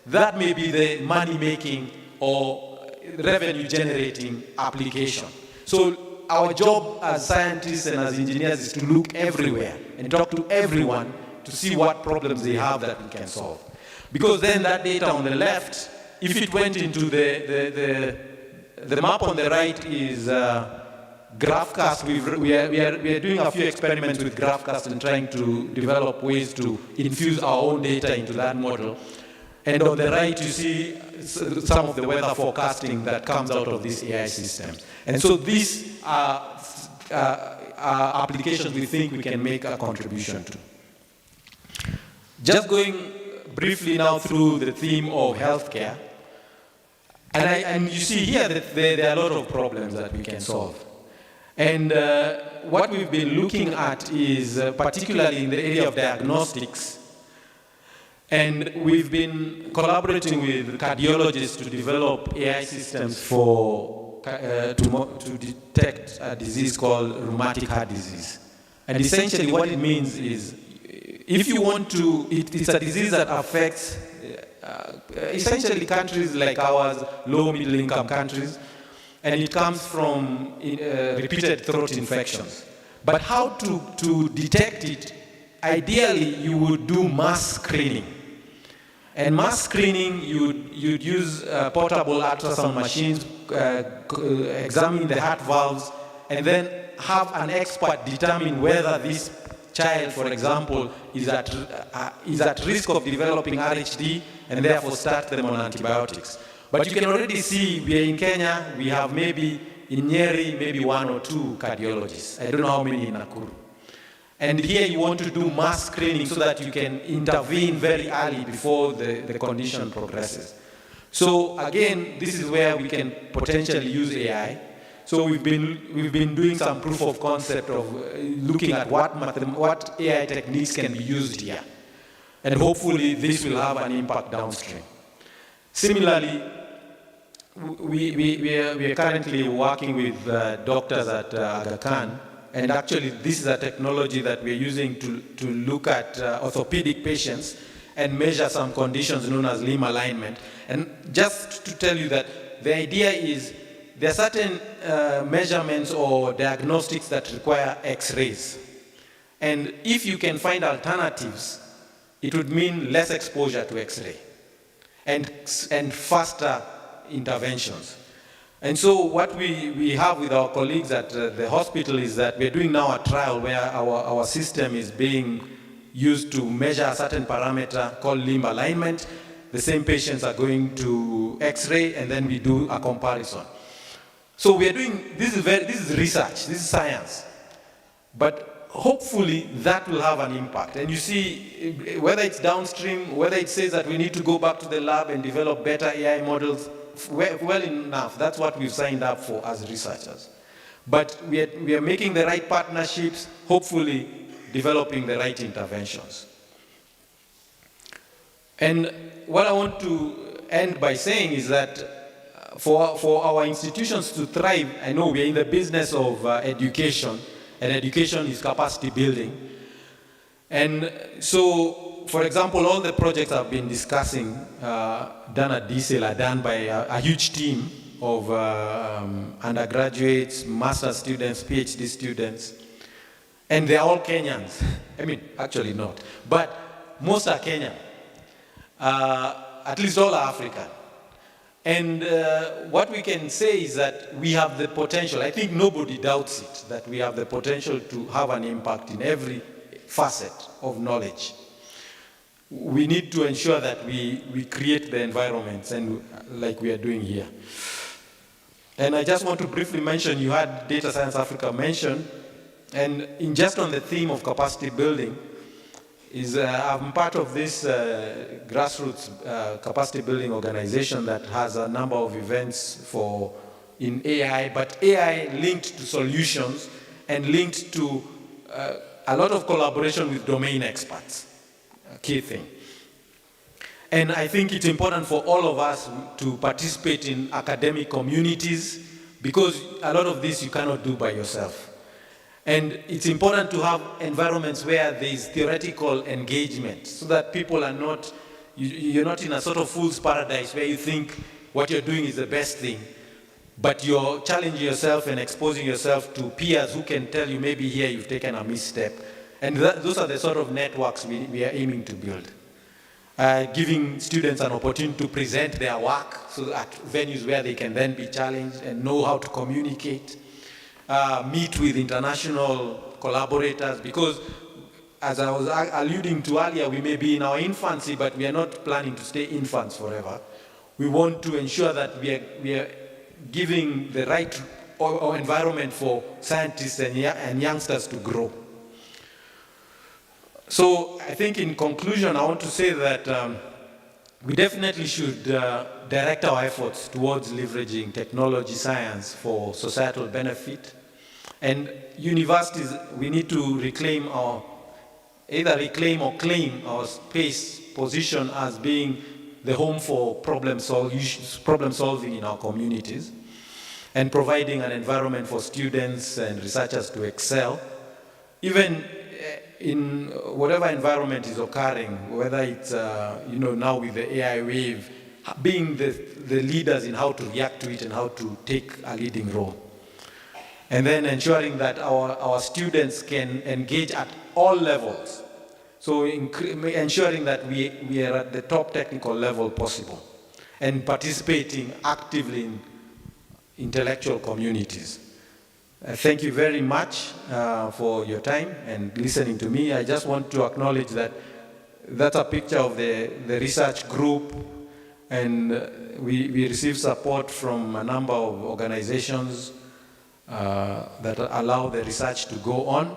that may be the money-making or revenue-generating application. So our job as scientists and as engineers is to look everywhere and talk to everyone to see what problems they have that we can solve. Because then that data on the left, if it went into the map on the right is GraphCast. We are doing a few experiments with GraphCast and trying to develop ways to infuse our own data into that model. And on the right, you see some of the weather forecasting that comes out of these AI systems. And so these are applications we think we can make a contribution to. Just going briefly now through the theme of healthcare. And you see here that there are a lot of problems that we can solve. And what we've been looking at is particularly in the area of diagnostics. And we've been collaborating with cardiologists to develop AI systems to detect a disease called rheumatic heart disease. And essentially what it means is, if you want to, it's a disease that affects essentially countries like ours, low middle income countries, and it comes from repeated throat infections. But how to detect it? Ideally, you would do mass screening. And mass screening, you'd use portable ultrasound machines, examine the heart valves, and then have an expert determine whether this child, for example, is at risk of developing RHD, and therefore start them on antibiotics. But you can already see, we are in Kenya, we have maybe in Nyeri, maybe 1 or 2 cardiologists. I don't know how many in Nakuru. And here you want to do mass screening so that you can intervene very early before the condition progresses. So again, this is where we can potentially use AI. So we've been doing some proof of concept of looking at what AI techniques can be used here. And hopefully this will have an impact downstream. Similarly, we are currently working with doctors at Aga Khan. And actually, this is a technology that we're using to look at orthopedic patients and measure some conditions known as limb alignment. And just to tell you that the idea is there are certain measurements or diagnostics that require X-rays. And if you can find alternatives, it would mean less exposure to X-ray and faster interventions. And so what we have with our colleagues at the hospital is that we're doing now a trial where our system is being used to measure a certain parameter called limb alignment. The same patients are going to X-ray, and then we do a comparison. So we are doing, this is research, this is science. But hopefully that will have an impact. And you see, whether it's downstream, whether it says that we need to go back to the lab and develop better AI models, well enough, that's what we've signed up for as researchers. But we are making the right partnerships, hopefully developing the right interventions. And what I want to end by saying is that for our institutions to thrive, I know we're in the business of education, and education is capacity building. And so for example, all the projects I've been discussing done at DCL are done by a huge team of undergraduates, master students, PhD students, and they're all Kenyans. I mean, actually not, but most are Kenyan. At least all are African. And what we can say is that we have the potential, I think nobody doubts it, that we have the potential to have an impact in every facet of knowledge. We need to ensure that we create the environments, and like we are doing here. And I just want to briefly mention, you had Data Science Africa mentioned, and in just on the theme of capacity building, I'm part of this grassroots capacity building organization that has a number of events in AI, but AI linked to solutions and linked to a lot of collaboration with domain experts, a key thing. And I think it's important for all of us to participate in academic communities, because a lot of this you cannot do by yourself. And it's important to have environments where there is theoretical engagement, so that people are not, you're not in a sort of fool's paradise where you think what you're doing is the best thing, but you're challenging yourself and exposing yourself to peers who can tell you maybe here you've taken a misstep. And those are the sort of networks we are aiming to build. Giving students an opportunity to present their work, so at venues where they can then be challenged and know how to communicate. Meet with international collaborators, because as I was alluding to earlier, we may be in our infancy, but we are not planning to stay infants forever. We want to ensure that we are giving the right environment for scientists and youngsters to grow. So I think in conclusion, I want to say that we definitely should direct our efforts towards leveraging technology science for societal benefit. And universities, we need to either reclaim or claim our position as being the home for problem solving in our communities, and providing an environment for students and researchers to excel, even in whatever environment is occurring, whether it's now with the AI wave, being the leaders in how to react to it and how to take a leading role. And then ensuring that our students can engage at all levels. So ensuring that we are at the top technical level possible, and participating actively in intellectual communities. Thank you very much for your time and listening to me. I just want to acknowledge that that's a picture of the research group, and we received support from a number of organizations that allow the research to go on,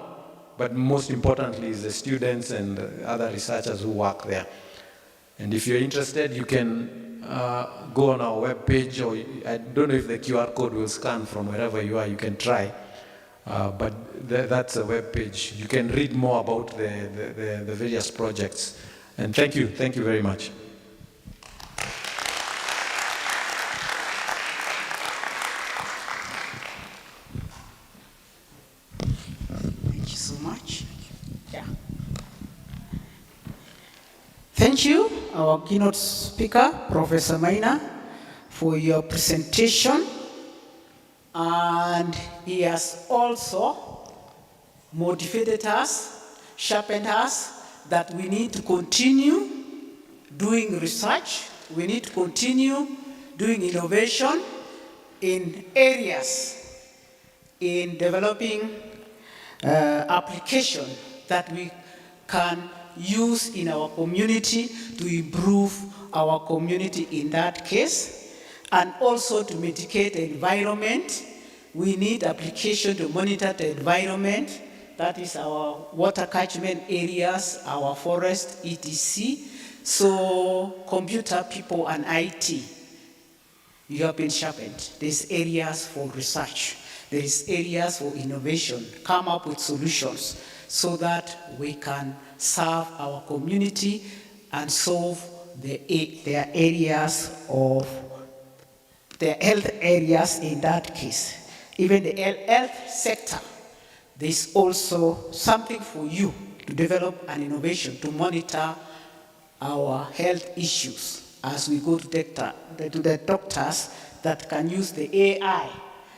but most importantly is the students and other researchers who work there. And if you're interested, you can go on our webpage, or I don't know if the QR code will scan from wherever you are, you can try. But that's a webpage. You can read more about the various projects. And thank you very much. Thank you, our keynote speaker, Professor Maina, for your presentation. And he has also motivated us, sharpened us, that we need to continue doing research, we need to continue doing innovation in areas, in developing application that we can use in our community to improve our community in that case, and also to mitigate the environment. We need application to monitor the environment, that is our water catchment areas, our forest, etc. So computer people and IT, you have been sharpened. There's areas for research, there's areas for innovation, come up with solutions so that we can serve our community and solve their areas of their health areas in that case. Even the health sector, there's also something for you to develop an innovation to monitor our health issues as we go to the doctors that can use the AI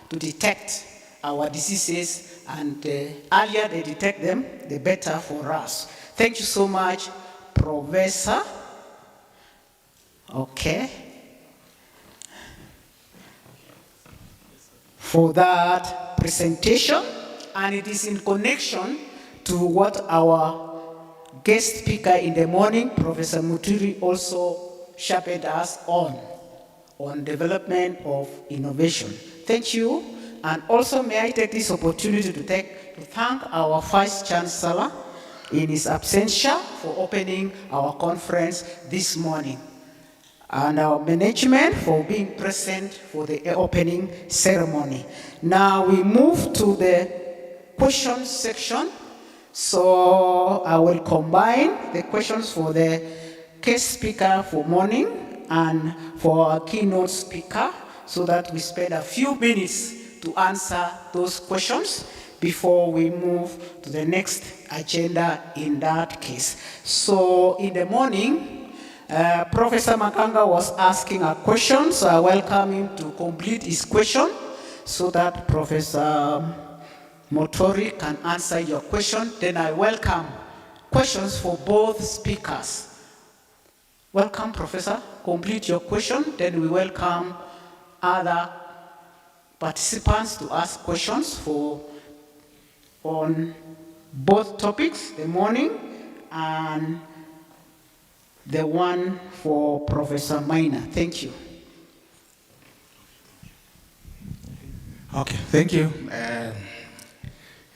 to detect our diseases, and the earlier they detect them, the better for us. Thank you so much, Professor. Okay. For that presentation, and it is in connection to what our guest speaker in the morning, Professor Muturi, also sharpened us on development of innovation. Thank you, and also may I take this opportunity to thank our Vice Chancellor in his absentia for opening our conference this morning, and our management for being present for the opening ceremony. Now we move to the question section. So I will combine the questions for the guest speaker for morning and for our keynote speaker, so that we spend a few minutes to answer those questions before we move to the next agenda in that case. So in the morning, Professor Makanga was asking a question, so I welcome him to complete his question so that Professor Motori can answer your question. Then I welcome questions for both speakers. Welcome, Professor. Complete your question. Then we welcome other participants to ask questions on both topics, the morning and the one for Professor Maina. Thank you. Okay, thank you.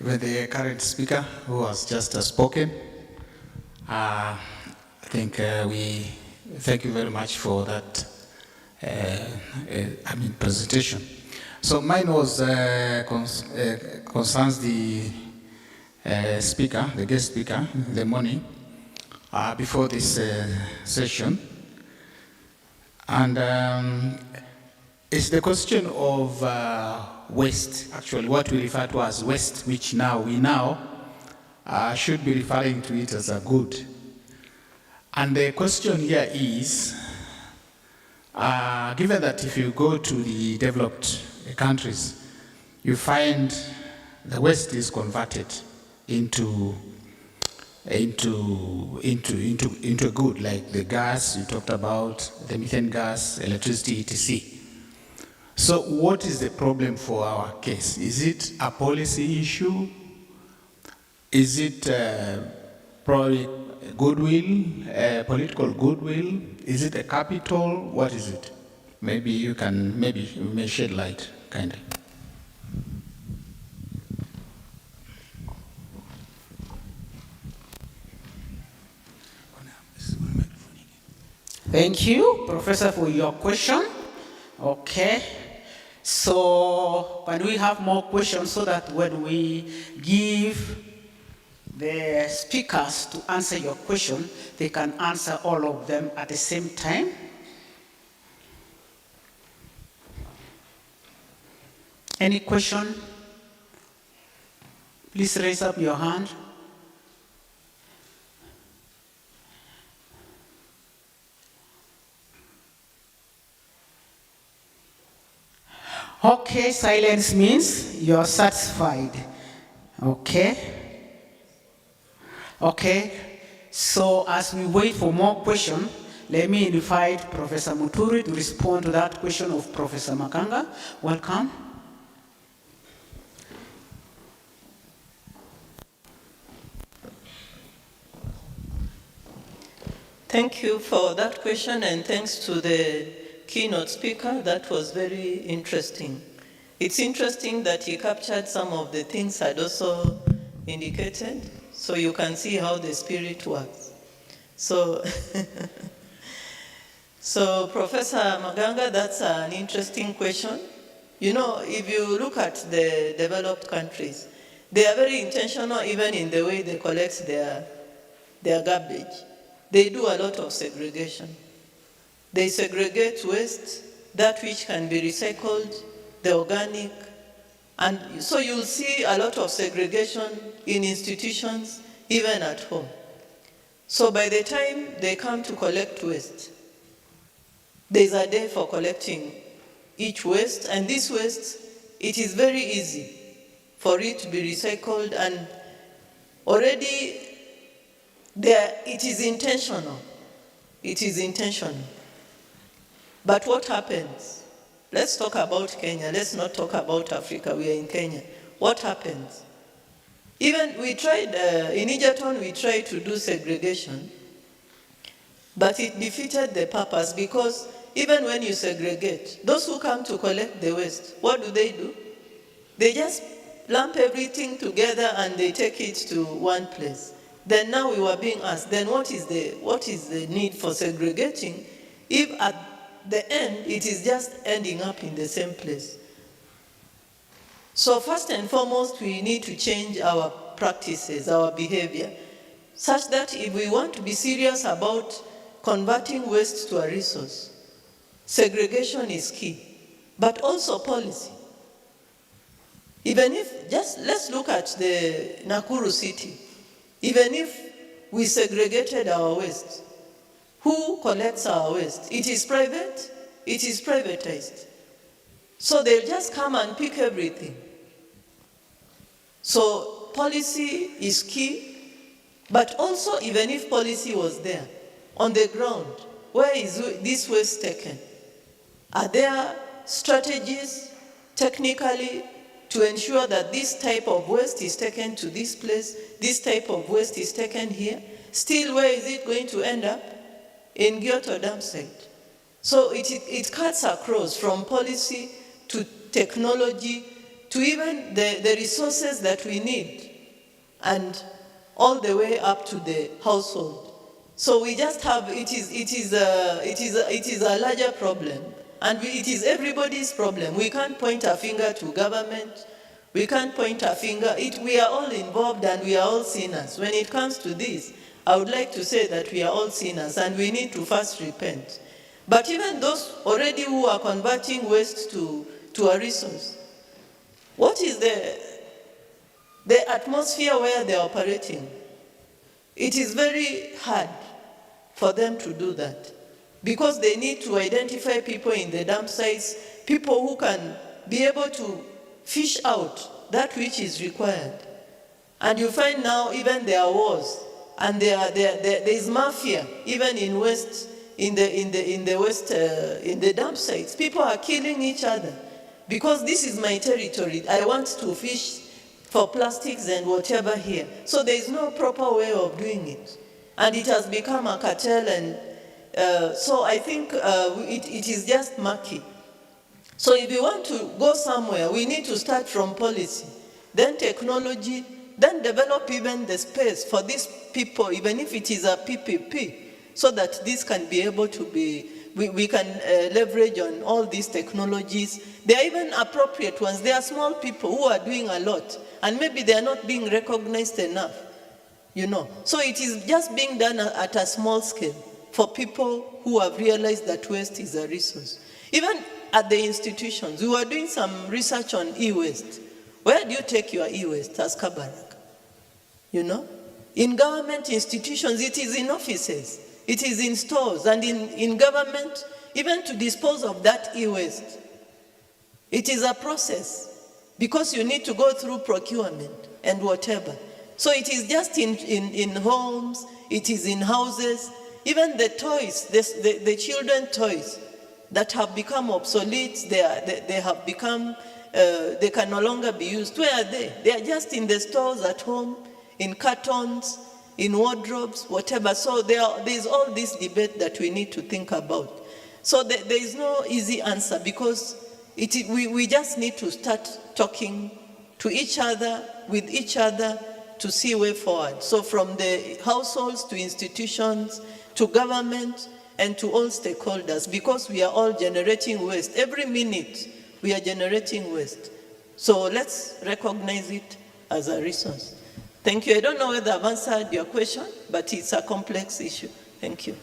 Even the current speaker who has just spoken, I think we thank you very much for that presentation. So mine was concerns the speaker, the guest speaker in the morning before this session, and it's the question of waste, actually what we refer to as waste, which we should be referring to it as a good. And the question here is, given that if you go to the developed countries, you find the waste is converted into a good, like the gas you talked about, the methane gas, electricity, etc. So what is the problem for our case? Is it a policy issue? Is it probably goodwill, political goodwill? Is it a capital? What is it? Maybe you may shed light, kindly. Thank you, Professor, for your question. Okay. So, can we have more questions so that when we give the speakers to answer your question, they can answer all of them at the same time? Any question? Please raise up your hand. Okay, silence means you're satisfied. Okay. Okay, so as we wait for more questions, let me invite Professor Muturi to respond to that question of Professor Makanga. Welcome. Thank you for that question, and thanks to the keynote speaker. That was very interesting. It's interesting that he captured some of the things I'd also indicated, so you can see how the spirit works. So, so Professor Maganga, that's an interesting question. You know, if you look at the developed countries, they are very intentional even in the way they collect their garbage. They do a lot of segregation. They segregate waste, that which can be recycled, the organic, and so you'll see a lot of segregation in institutions, even at home. So by the time they come to collect waste, there's a day for collecting each waste, and this waste, it is very easy for it to be recycled, and already there, it is intentional. It is intentional. But what happens? Let's talk about Kenya. Let's not talk about Africa. We are in Kenya. What happens? Even we tried, in Egerton, we tried to do segregation, but it defeated the purpose, because even when you segregate, those who come to collect the waste, what do? They just lump everything together and they take it to one place. Then now we were being asked, then what is the need for segregating if at the end it is just ending up in the same place? So first and foremost, we need to change our practices, our behavior, such that if we want to be serious about converting waste to a resource, segregation is key, but also policy. Even if, let's look at the Nakuru city. Even if we segregated our waste, who collects our waste? It is private, it is privatized. So they'll just come and pick everything. So policy is key, but also even if policy was there, on the ground, where is this waste taken? Are there strategies technically to ensure that this type of waste is taken to this place, this type of waste is taken here? Still, where is it going to end up? In Gyoto dump site. So it cuts across from policy to technology to even the resources that we need, and all the way up to the household. So we just have, it is a larger problem. And it is everybody's problem. We can't point a finger to government. We can't point a finger. We are all involved and we are all sinners. When it comes to this, I would like to say that we are all sinners and we need to first repent. But even those already who are converting waste to a resource, what is the atmosphere where they are operating? It is very hard for them to do that, because they need to identify people in the dump sites, people who can be able to fish out that which is required. And you find now even there are wars, and there is mafia even in West, in the dump sites. People are killing each other because this is my territory. I want to fish for plastics and whatever here. So there is no proper way of doing it, and it has become a cartel. And so I think it is just murky. So if we want to go somewhere, we need to start from policy, then technology, then develop even the space for these people, even if it is a PPP, so that this can be able to be, we can leverage on all these technologies. They are even appropriate ones. They are small people who are doing a lot, and maybe they are not being recognized enough, you know. So it is just being done at a small scale for people who have realized that waste is a resource. Even at the institutions, we were doing some research on e-waste. Where do you take your e-waste as Kabarak? You know? In government institutions, it is in offices, it is in stores, and in government, even to dispose of that e-waste, it is a process, because you need to go through procurement and whatever. So it is just in homes, it is in houses, even the toys, the children toys that have become obsolete, they have become, they can no longer be used. Where are they? They are just in the stores at home, in cartons, in wardrobes, whatever. So there is all this debate that we need to think about. So there is no easy answer, because we just need to start talking to each other, with each other, to see way forward. So from the households to institutions, to government, and to all stakeholders, because we are all generating waste. Every minute we are generating waste. So let's recognize it as a resource. Thank you. I don't know whether I've answered your question, but it's a complex issue. Thank you.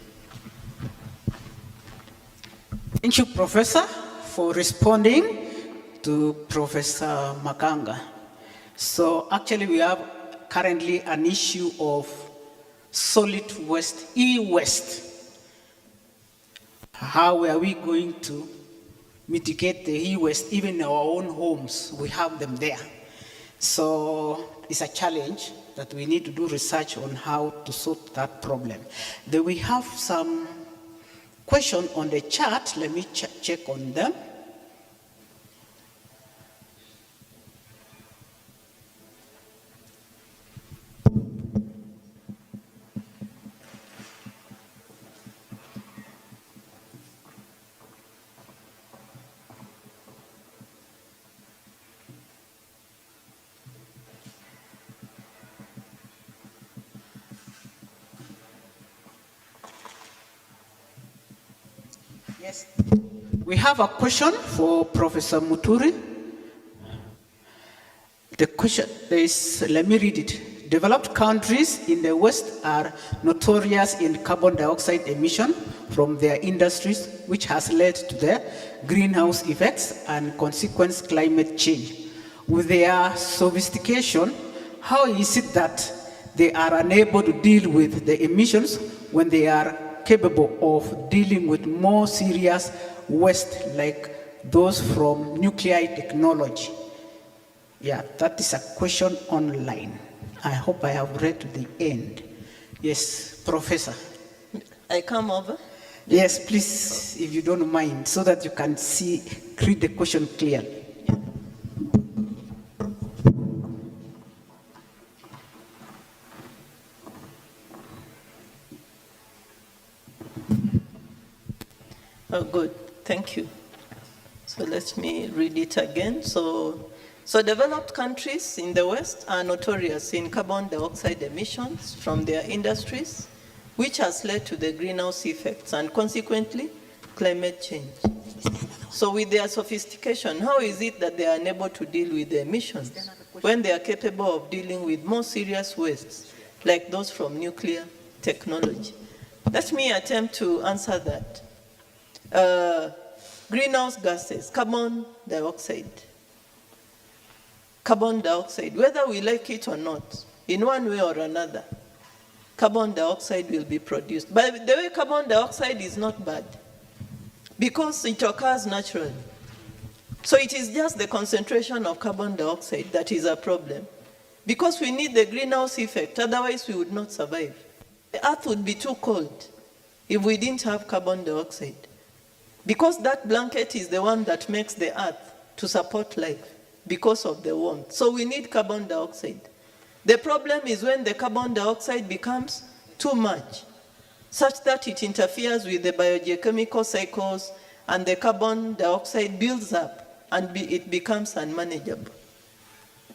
Thank you, Professor, for responding to Professor Maganga. So actually we have currently an issue of solid waste, e-waste. How are we going to mitigate the e-waste? Even in our own homes, we have them there. So it's a challenge that we need to do research on how to solve that problem. Then we have some questions on the chat. Let me check on them. Yes. We have a question for Professor Muturi. The question is, let me read it. Developed countries in the West are notorious in carbon dioxide emission from their industries, which has led to their greenhouse effects and consequent climate change. With their sophistication, how is it that they are unable to deal with the emissions when they are capable of dealing with more serious waste like those from nuclear technology? Yeah, that is a question online. I hope I have read to the end. Yes, Professor. I come over? Yes, please, if you don't mind, so that you can read the question clearly. Oh, good. Thank you. So let me read it again. So developed countries in the West are notorious in carbon dioxide emissions from their industries, which has led to the greenhouse effects and consequently climate change. So with their sophistication, how is it that they are unable to deal with the emissions when they are capable of dealing with more serious wastes like those from nuclear technology? Let me attempt to answer that. Greenhouse gases, carbon dioxide, whether we like it or not, in one way or another, carbon dioxide will be produced. But the way carbon dioxide is not bad, because it occurs naturally. So it is just the concentration of carbon dioxide that is a problem, because we need the greenhouse effect, otherwise we would not survive. The earth would be too cold if we didn't have carbon dioxide, because that blanket is the one that makes the earth to support life because of the warmth. So we need carbon dioxide. The problem is when the carbon dioxide becomes too much, such that it interferes with the biogeochemical cycles and the carbon dioxide builds up and it becomes unmanageable.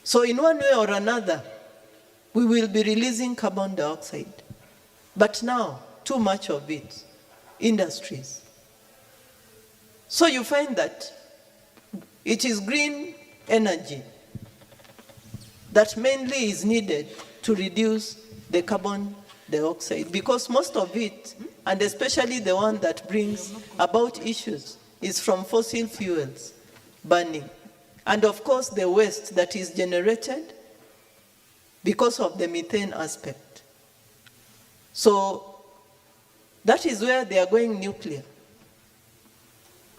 So in one way or another, we will be releasing carbon dioxide. But now, too much of it, industries. So you find that it is green energy that mainly is needed to reduce the carbon dioxide, because most of it, and especially the one that brings about issues, is from fossil fuels burning. And of course, the waste that is generated because of the methane aspect. So that is where they are going nuclear.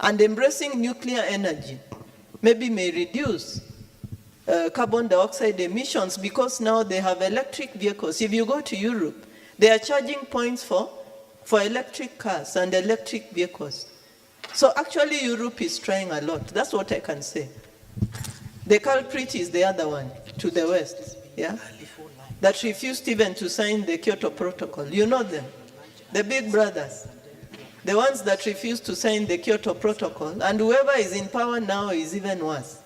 And embracing nuclear energy maybe may reduce carbon dioxide emissions, because now they have electric vehicles. If you go to Europe, they are charging points for electric cars and electric vehicles. So actually Europe is trying a lot. That's what I can say. The culprit is the other one, to the west, yeah? That refused even to sign the Kyoto Protocol. You know them, the big brothers. The ones that refuse to sign the Kyoto Protocol, and whoever is in power now is even worse.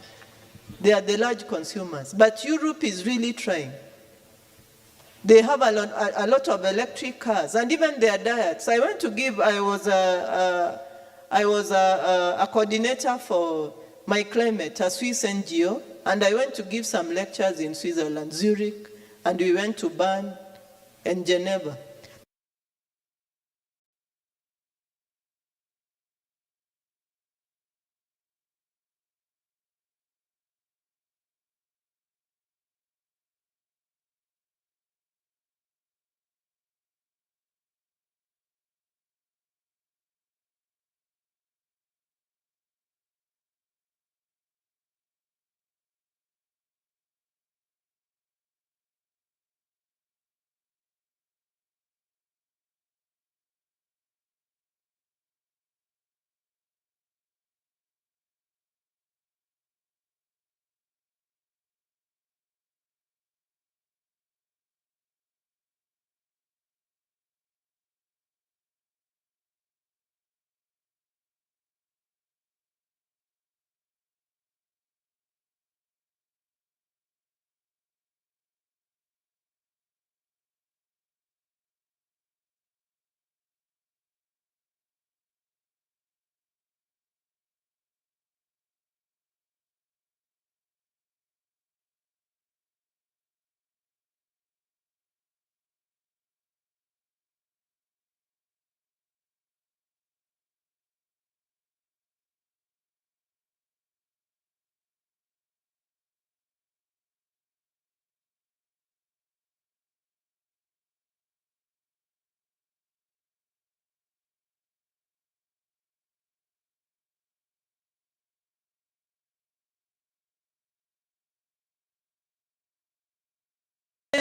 They are the large consumers. But Europe is really trying. They have a lot of electric cars, and even their diets. I was a coordinator for My Climate, a Swiss NGO, and I went to give some lectures in Switzerland, Zurich, and we went to Bern and Geneva.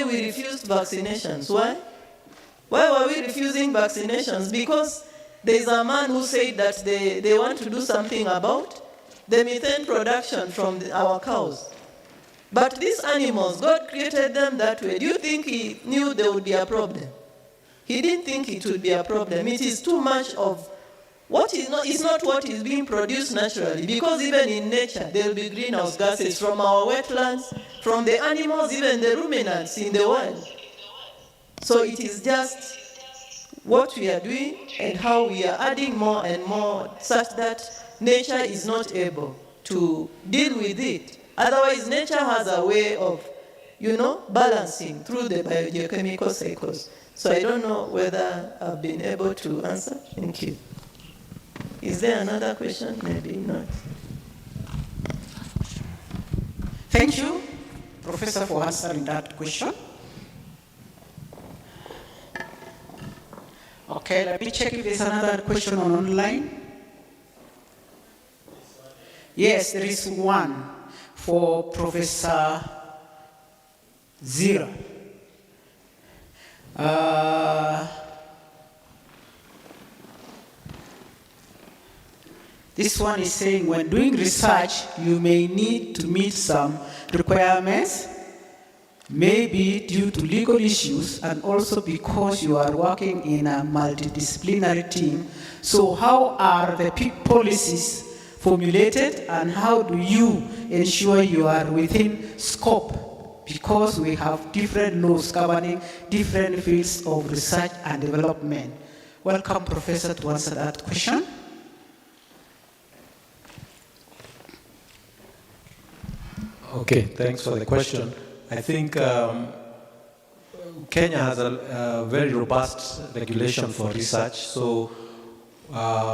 we refused vaccinations. Why? Why were we refusing vaccinations? Because there's a man who said that they want to do something about the methane production from our cows. But these animals, God created them that way. Do you think he knew there would be a problem? He didn't think it would be a problem. It is too much of what is not, it's not what is being produced naturally, because even in nature, there will be greenhouse gases from our wetlands, from the animals, even the ruminants in the world. So it is just what we are doing and how we are adding more and more such that nature is not able to deal with it. Otherwise, nature has a way of, balancing through the biogeochemical cycles. So I don't know whether I've been able to answer. Thank you. Is there another question? Maybe not. Thank you, Professor, for answering that question. Okay, let me check if there's another question on online. Yes, there is one for Professor Zira. This one is saying, when doing research, you may need to meet some requirements, maybe due to legal issues and also because you are working in a multidisciplinary team. So how are the policies formulated and how do you ensure you are within scope? Because we have different laws governing different fields of research and development. Welcome, Professor, to answer that question. Okay, thanks for the question. I think Kenya has a very robust regulation for research. So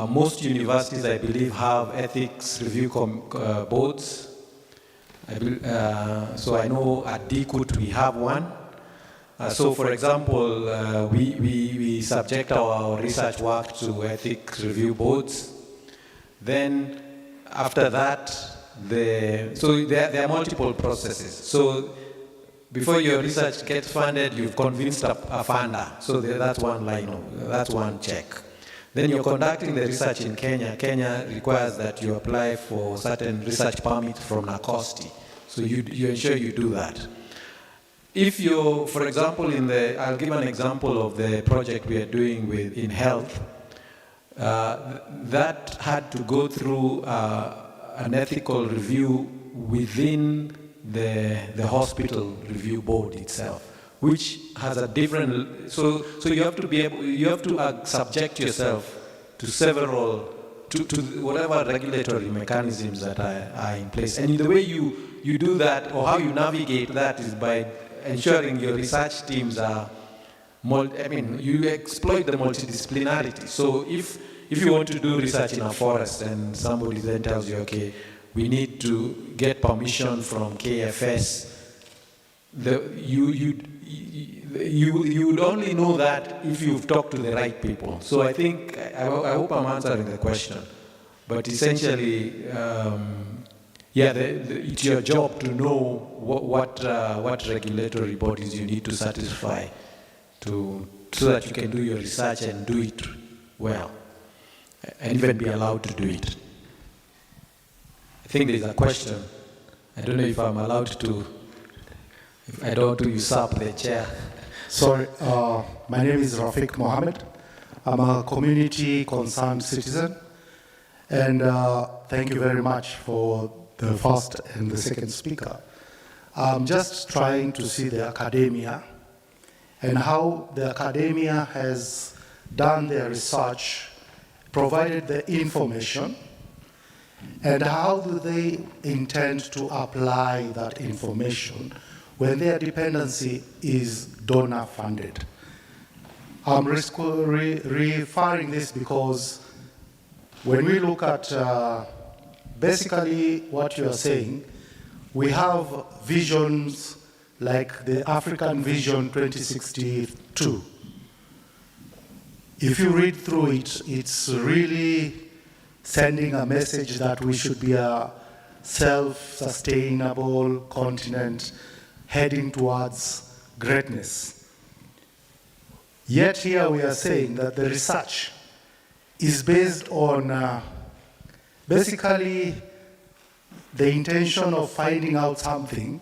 most universities, I believe, have ethics review boards. So I know at DCUT we have one. So for example, we subject our research work to ethics review boards. Then after that, so there are multiple processes. So before your research gets funded, you've convinced a funder. So that's one line, that's one check. Then you're conducting the research in Kenya. Kenya requires that you apply for certain research permit from NACOSTI. So you ensure you do that. If you, for example, I'll give an example of the project we are doing in health. That had to go through an ethical review within the hospital review board itself, which has a different, so you have to subject yourself to several, to whatever regulatory mechanisms that are in place. And the way you do that, or how you navigate that, is by ensuring your research teams are, you exploit the multidisciplinarity. So if you want to do research in a forest and somebody then tells you, okay, we need to get permission from KFS, you would only know that if you've talked to the right people. So I think, I hope I'm answering the question. But essentially, it's your job to know what regulatory bodies you need to satisfy so that you can do your research and do it well, and even be allowed to do it. I think there's a question. I don't know if I'm allowed to, if I don't want to usurp the chair. Sorry, my name is Rafiq Mohammed. I'm a community concerned citizen. And thank you very much for the first and the second speaker. I'm just trying to see the academia and how the academia has done their research, provided the information, and how do they intend to apply that information when their dependency is donor funded. I'm referring this because when we look at basically what you are saying, we have visions like the African Vision 2062. If you read through it, it's really sending a message that we should be a self-sustainable continent heading towards greatness. Yet here we are saying that the research is based on basically the intention of finding out something,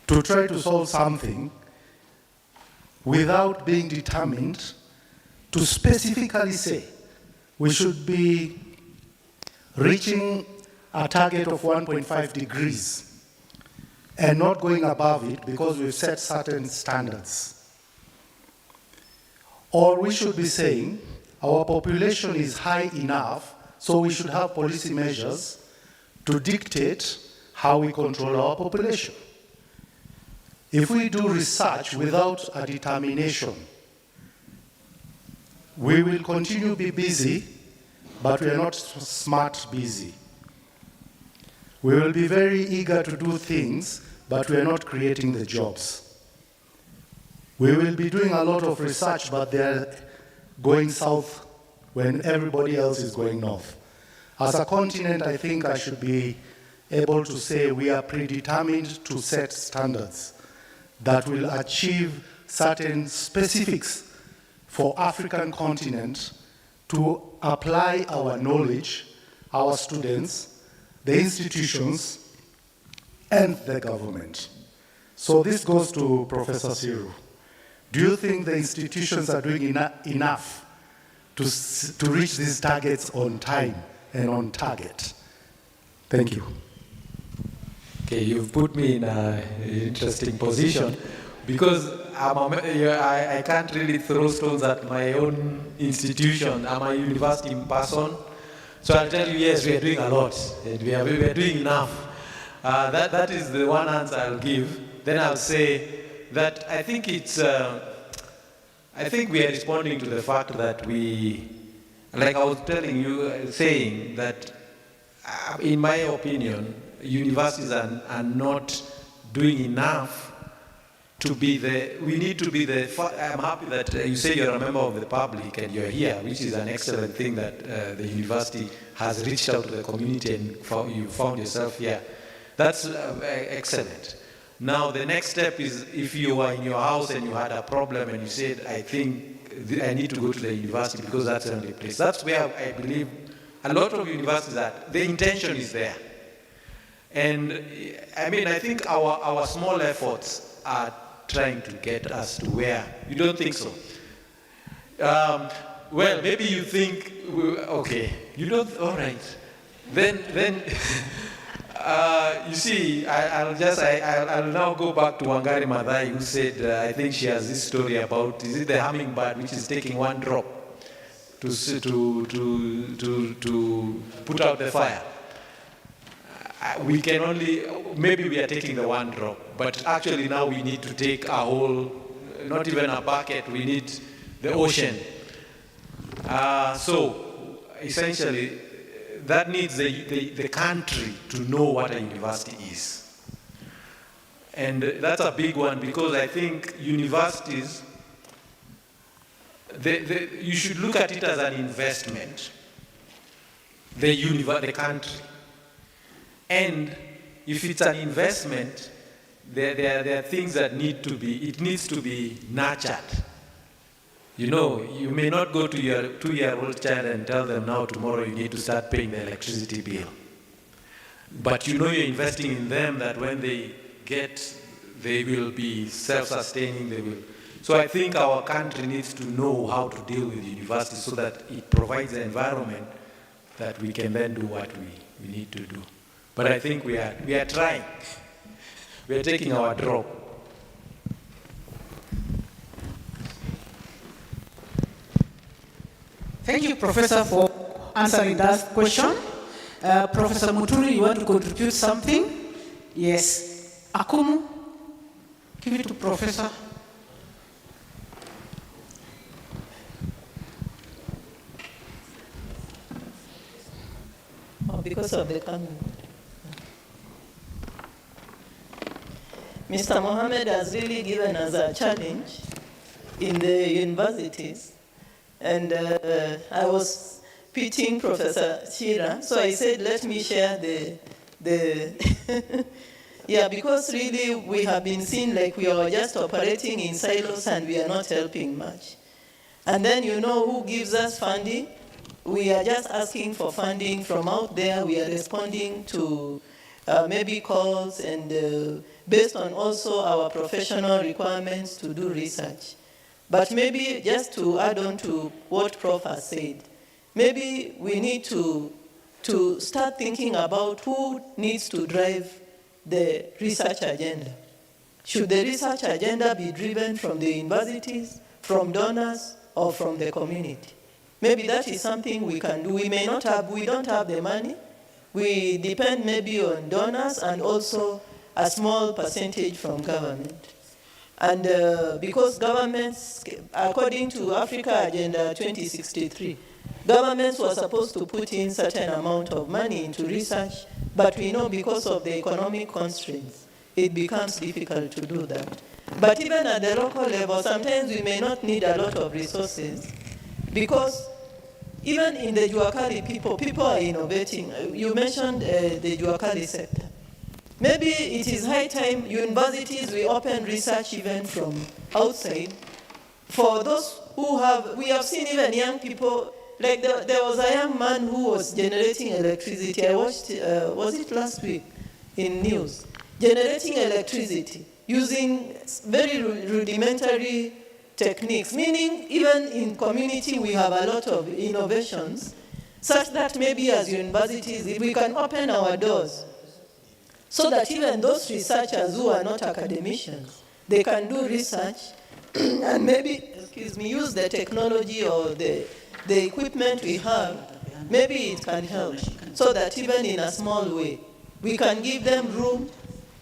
to try to solve something without being determined to specifically say we should be reaching a target of 1.5 degrees and not going above it because we've set certain standards. Or we should be saying our population is high enough, so we should have policy measures to dictate how we control our population. If we do research without a determination, we will continue to be busy, but we are not smart busy. We will be very eager to do things, but we are not creating the jobs. We will be doing a lot of research, but they are going south when everybody else is going north. As a continent, I think I should be able to say we are predetermined to set standards that will achieve certain specifics for African continent to apply our knowledge, our students, the institutions, and the government. So this goes to Professor Siru. Do you think the institutions are doing enough to reach these targets on time and on target? Thank you. Okay, you've put me in an interesting position because I can't really throw stones at my own institution. I'm a university person. So I'll tell you, yes, we are doing a lot and we are doing enough. That is the one answer I'll give. Then I'll say that I think we are responding to the fact that like I was telling you, saying that in my opinion, universities are not doing enough to be we need to be I'm happy that you say you're a member of the public and you're here, which is an excellent thing that the university has reached out to the community and you found yourself here. That's excellent. Now the next step is if you were in your house and you had a problem and you said, I think I need to go to the university because that's the only place. That's where I believe a lot of universities are, the intention is there. And I mean, I think our small efforts are trying to get us to where. You don't think so? Well, maybe you think, okay, you don't, all right. Then you see, I'll now go back to Wangari Maathai, who said, I think she has this story about, is it the hummingbird which is taking one drop to put out the fire? We can only, maybe we are taking the one drop, but actually now we need to take a whole, not even a bucket, we need the ocean. So essentially, that needs the country to know what a university is. And that's a big one because I think universities, you should look at it as an investment, the country. And if it's an investment, there are things that it needs to be nurtured. You know, you may not go to your 2-year-old child and tell them now tomorrow you need to start paying the electricity bill. But you know you're investing in them that when they will be self-sustaining, So I think our country needs to know how to deal with universities so that it provides an environment that we can then do what we need to do. But I think we are trying. We are taking our drop. Thank you, Professor, for answering that question. Professor Muturi, you want to contribute something? Yes. Akumu, give it to Professor. Because of the camera. Mr. Mohammed has really given us a challenge in the universities. And I was pitying Professor Shira, so I said, let me share the Yeah, because really we have been seen like we are just operating in silos and we are not helping much. And then you know who gives us funding? We are just asking for funding from out there. We are responding to maybe calls and based on also our professional requirements to do research. But maybe just to add on to what Prof has said, maybe we need to start thinking about who needs to drive the research agenda. Should the research agenda be driven from the universities, from donors, or from the community? Maybe that is something we can do. We don't have the money. We depend maybe on donors and also a small percentage from government. And because governments, according to Africa Agenda 2063, governments were supposed to put in certain amount of money into research, but we know because of the economic constraints, it becomes difficult to do that. But even at the local level, sometimes we may not need a lot of resources because even in the Juakali people are innovating. You mentioned the Juakali sector. Maybe it is high time universities, we open research even from outside. For those who we have seen even young people, like there was a young man who was generating electricity. I watched, was it last week in news? Generating electricity using very rudimentary techniques, meaning even in community we have a lot of innovations, such that maybe as universities we can open our doors so that even those researchers who are not academicians, they can do research and maybe, use the technology or the equipment we have, maybe it can help, so that even in a small way, we can give them room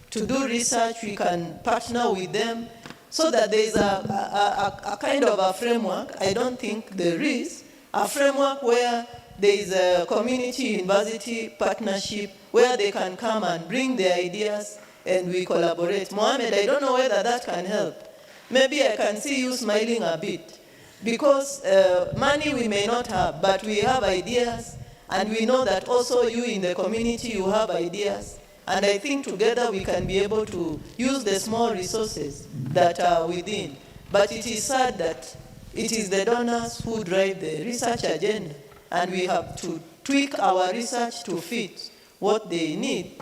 to do research, we can partner with them, so that there is a kind of a framework. I don't think there is a framework where there is a community university partnership where they can come and bring their ideas and we collaborate. Mohammed, I don't know whether that can help. Maybe I can see you smiling a bit because money we may not have, but we have ideas and we know that also you in the community, you have ideas. And I think together we can be able to use the small resources that are within. But it is sad that it is the donors who drive the research agenda, and we have to tweak our research to fit what they need,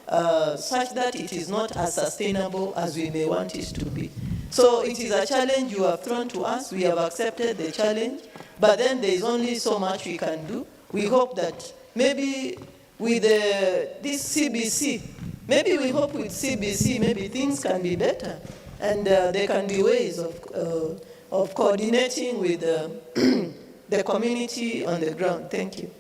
such that it is not as sustainable as we may want it to be. So it is a challenge you have thrown to us. We have accepted the challenge, but then there is only so much we can do. We hope that maybe with this CBC, maybe we hope with CBC, maybe things can be better, and there can be ways of coordinating with the community on the ground. Thank you.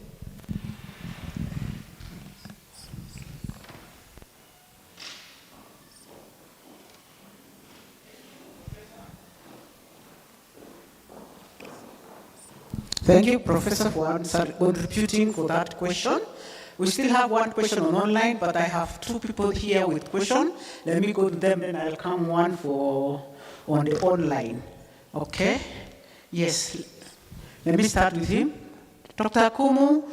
Thank you, Professor, for contributing for that question. We still have one question on online, but I have two people here with question. Let me go to them, then I'll come one on the online. Okay? Yes. Let me start with him. Dr. Akumu,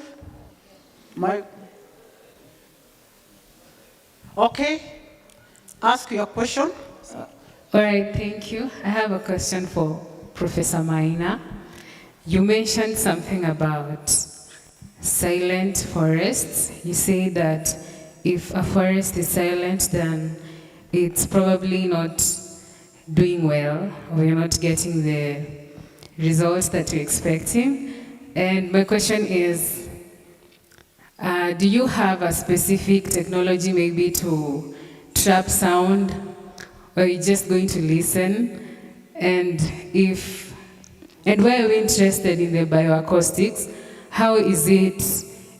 okay, ask your question. All right, thank you. I have a question for Professor Maina. You mentioned something about silent forests. You say that if a forest is silent, then it's probably not doing well, or you're not getting the results that you're expecting. And my question is, do you have a specific technology maybe to trap sound, or are you just going to listen? And why are we interested in the bioacoustics? How is it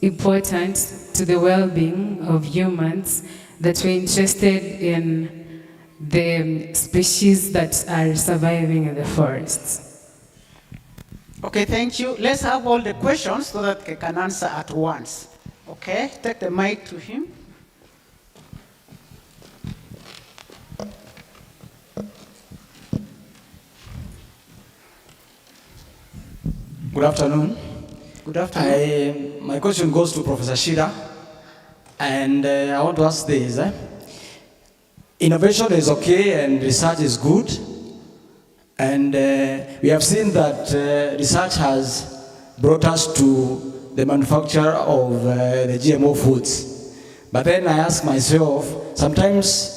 important to the well-being of humans that we're interested in the species that are surviving in the forests? Okay, thank you. Let's have all the questions so that they can answer at once. Okay, take the mic to him. Good afternoon. Good afternoon. My question goes to Professor Shida, and I want to ask this. innovation is okay and research is good. And we have seen that research has brought us to the manufacture of the GMO foods. But then I ask myself, sometimes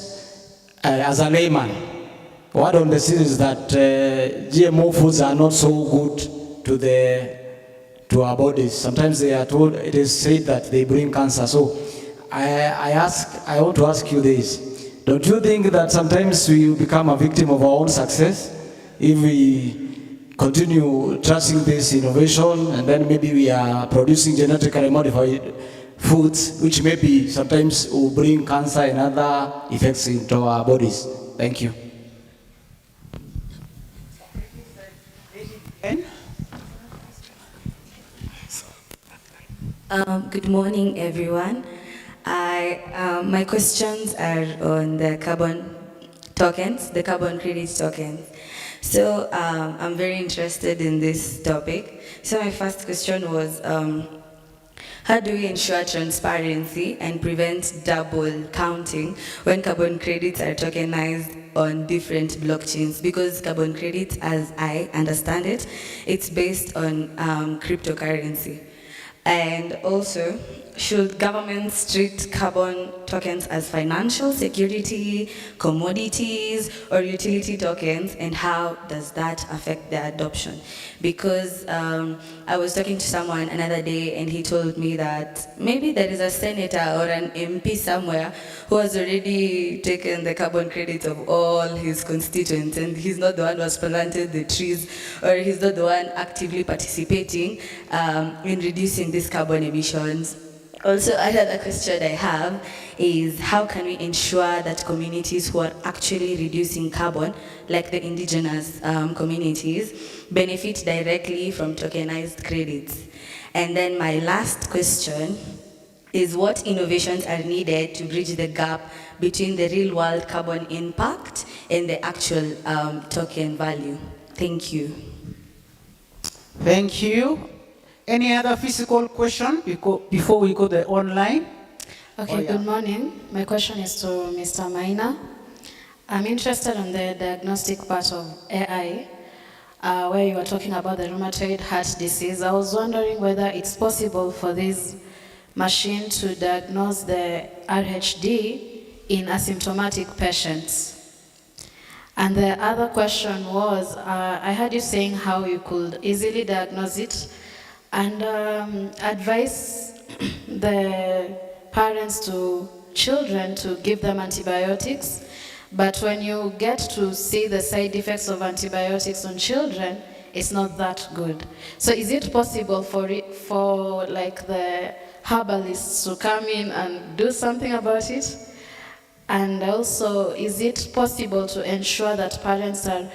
as a layman, what I understand is that GMO foods are not so good to our bodies. Sometimes they are told, it is said that they bring cancer. So I want to ask you this. Don't you think that sometimes we become a victim of our own success if we continue trusting this innovation and then maybe we are producing genetically modified foods which maybe sometimes will bring cancer and other effects into our bodies? Thank you. Good morning, everyone. My questions are on the carbon tokens, the carbon credit tokens. So I'm very interested in this topic. So my first question was, how do we ensure transparency and prevent double counting when carbon credits are tokenized on different blockchains? Because carbon credits, as I understand it, it's based on cryptocurrency. And also, should governments treat carbon tokens as financial security, commodities, or utility tokens, and how does that affect their adoption? Because I was talking to someone another day and he told me that maybe there is a senator or an MP somewhere who has already taken the carbon credit of all his constituents, and he's not the one who has planted the trees, or he's not the one actively participating in reducing these carbon emissions. Also, another question I have is, how can we ensure that communities who are actually reducing carbon, like the indigenous communities, benefit directly from tokenized credits? And then my last question is, what innovations are needed to bridge the gap between the real world carbon impact and the actual token value? Thank you. Thank you. Any other physical question before we go to the online? Okay, good morning. My question is to Mr. Maina. I'm interested in the diagnostic part of AI, where you were talking about the rheumatoid heart disease. I was wondering whether it's possible for this machine to diagnose the RHD in asymptomatic patients. And the other question was, I heard you saying how you could easily diagnose it and advise the parents to children to give them antibiotics. But when you get to see the side effects of antibiotics on children, it's not that good. So is it possible for like the herbalists to come in and do something about it? And also, is it possible to ensure that parents are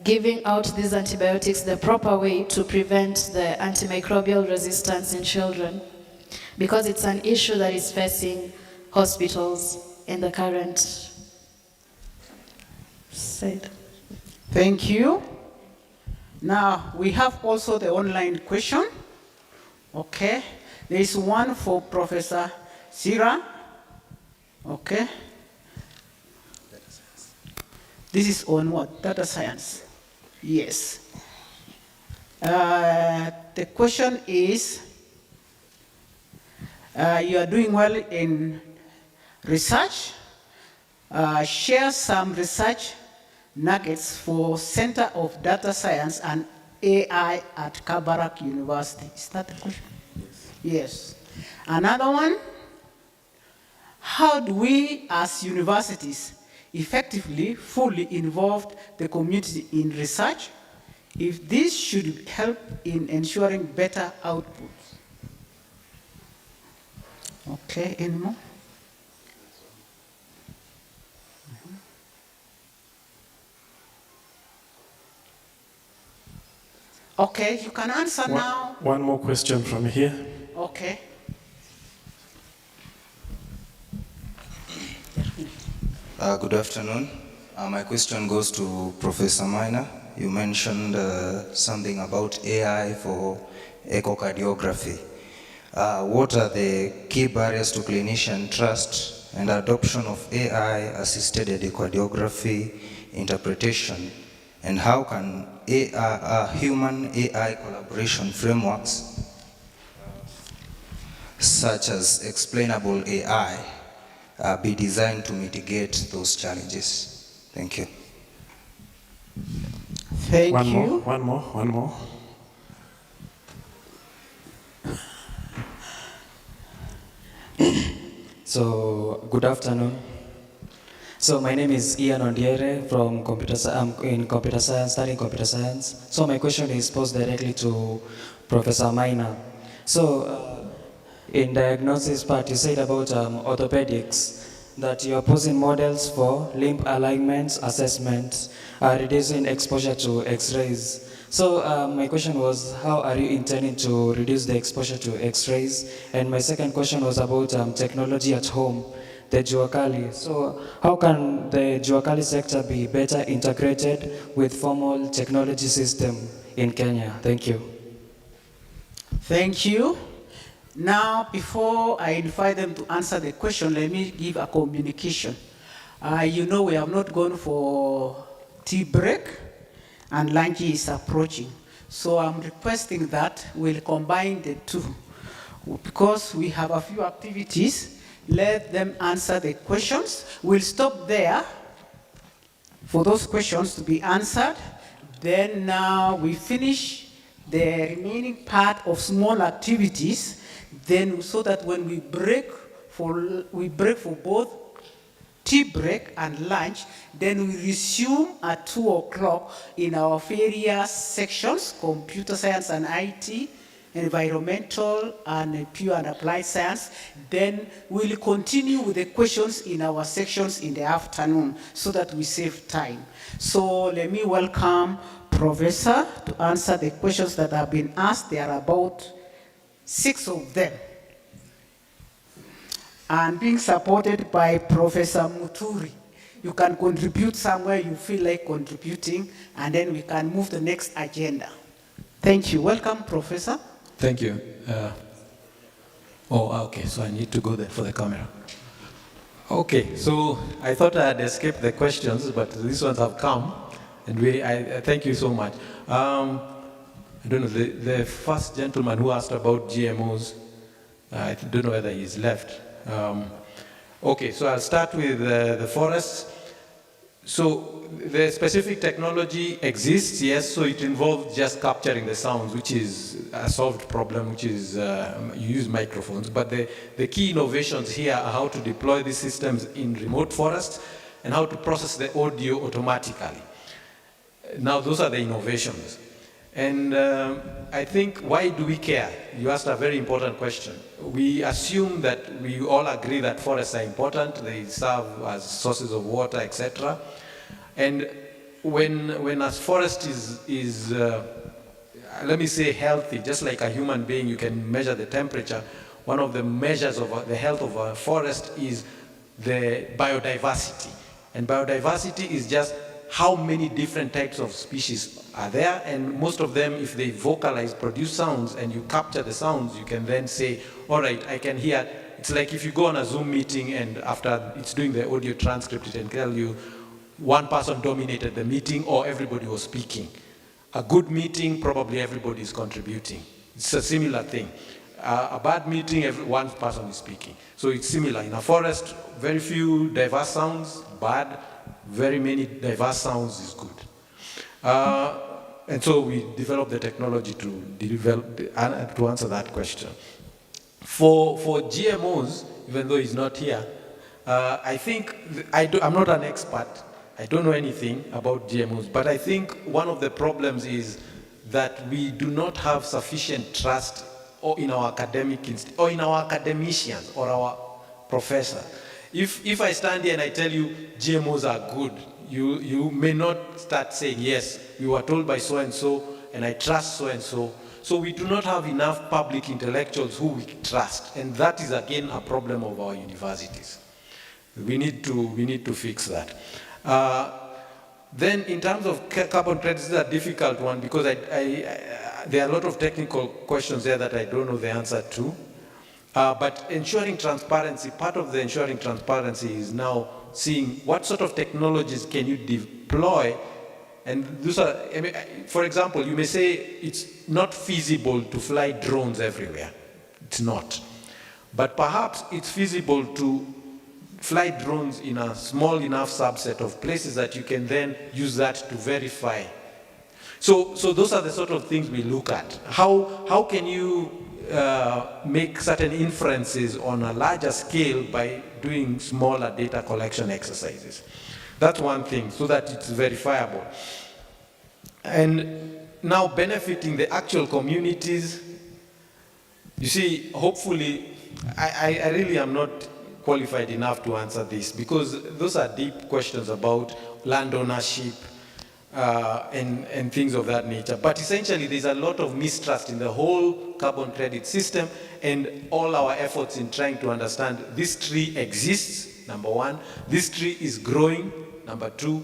giving out these antibiotics the proper way to prevent the antimicrobial resistance in children? Because it's an issue that is facing hospitals in the current state. Thank you. Now, we have also the online question. Okay. There is one for Professor Sira. Okay. This is on what? Data science. Yes. The question is, you are doing well in research. Share some research nuggets for Center of Data Science and AI at Kabarak University. Is that the question? Yes. Another one, how do we as universities effectively, fully involve the community in research, if this should help in ensuring better outputs? Okay, any more? Okay, you can answer now. One more question from here. Okay. Good afternoon. My question goes to Professor Maina. You mentioned something about AI for echocardiography. What are the key barriers to clinician trust and adoption of AI-assisted echocardiography interpretation, and how can human-AI collaboration frameworks, such as explainable AI, be designed to mitigate those challenges? Thank you. Thank One you. more. So, good afternoon. So, my name is Ian Ondiere from I'm in computer science, studying computer science. So, my question is posed directly to Professor Maina. So, in diagnosis part, you said about orthopedics, that you are posing models for limb alignments assessment, reducing exposure to X-rays. So my question was, how are you intending to reduce the exposure to X-rays? And my second question was about technology at home, the Juakali. So how can the Juakali sector be better integrated with formal technology system in Kenya? Thank you. Thank you. Now, before I invite them to answer the question, let me give a communication. You know we have not gone for tea break, and lunch is approaching. So I'm requesting that we'll combine the two. Because we have a few activities, let them answer the questions. We'll stop there for those questions to be answered. Then now we finish the remaining part of small activities, then so that when we break for both tea break and lunch, then we resume at 2 o'clock in our various sections, computer science and IT, environmental and pure and applied science. Then we'll continue with the questions in our sections in the afternoon so that we save time. So let me welcome Professor to answer the questions that have been asked. There are about 6 of them. And being supported by Professor Muturi. You can contribute somewhere you feel like contributing, and then we can move the next agenda. Thank you. Welcome, Professor. Thank you. Okay, so I need to go there for the camera. Okay, so I thought I had escaped the questions, but these ones have come, and I thank you so much. I don't know, the first gentleman who asked about GMOs, I don't know whether he's left. Okay, so I'll start with the forests. So the specific technology exists, yes, so it involves just capturing the sounds, which is a solved problem, which is you use microphones. But the key innovations here are how to deploy these systems in remote forests and how to process the audio automatically. Now, those are the innovations. And I think, why do we care? You asked a very important question. We assume that we all agree that forests are important. They serve as sources of water, etc. And when a forest is let me say, healthy, just like a human being, you can measure the temperature. One of the measures of the health of a forest is the biodiversity. And biodiversity is just how many different types of species are there, and most of them, if they vocalize, produce sounds, and you capture the sounds, you can then say, all right, I can hear. It's like if you go on a Zoom meeting, and after it's doing the audio transcript, it can tell you one person dominated the meeting or everybody was speaking. A good meeting, probably everybody is contributing. It's a similar thing. A bad meeting, one person is speaking. So it's similar. In a forest, very few diverse sounds, bad. Very many diverse sounds is good. And so we developed the technology to answer that question. For GMOs, even though he's not here, I think, I'm not an expert. I don't know anything about GMOs, but I think one of the problems is that we do not have sufficient trust in our or in our academicians or our professors. If I stand here and I tell you GMOs are good, you may not start saying, yes, we were told by so-and-so, and I trust so-and-so. So we do not have enough public intellectuals who we trust, and that is again a problem of our universities. We need to fix that. Then in terms of carbon credits, this is a difficult one because there are a lot of technical questions there that I don't know the answer to. But ensuring transparency, part of the ensuring transparency is now seeing what sort of technologies can you deploy. And those are, I mean, for example, you may say it's not feasible to fly drones everywhere. It's not. But perhaps it's feasible to fly drones in a small enough subset of places that you can then use that to verify. So those are the sort of things we look at. How can you make certain inferences on a larger scale by doing smaller data collection exercises? That's one thing, so that it's verifiable. And now benefiting the actual communities, you see, hopefully, I really am not qualified enough to answer this, because those are deep questions about land ownership and things of that nature. But essentially, there's a lot of mistrust in the whole carbon credit system, and all our efforts in trying to understand this tree exists, number one, this tree is growing, number two,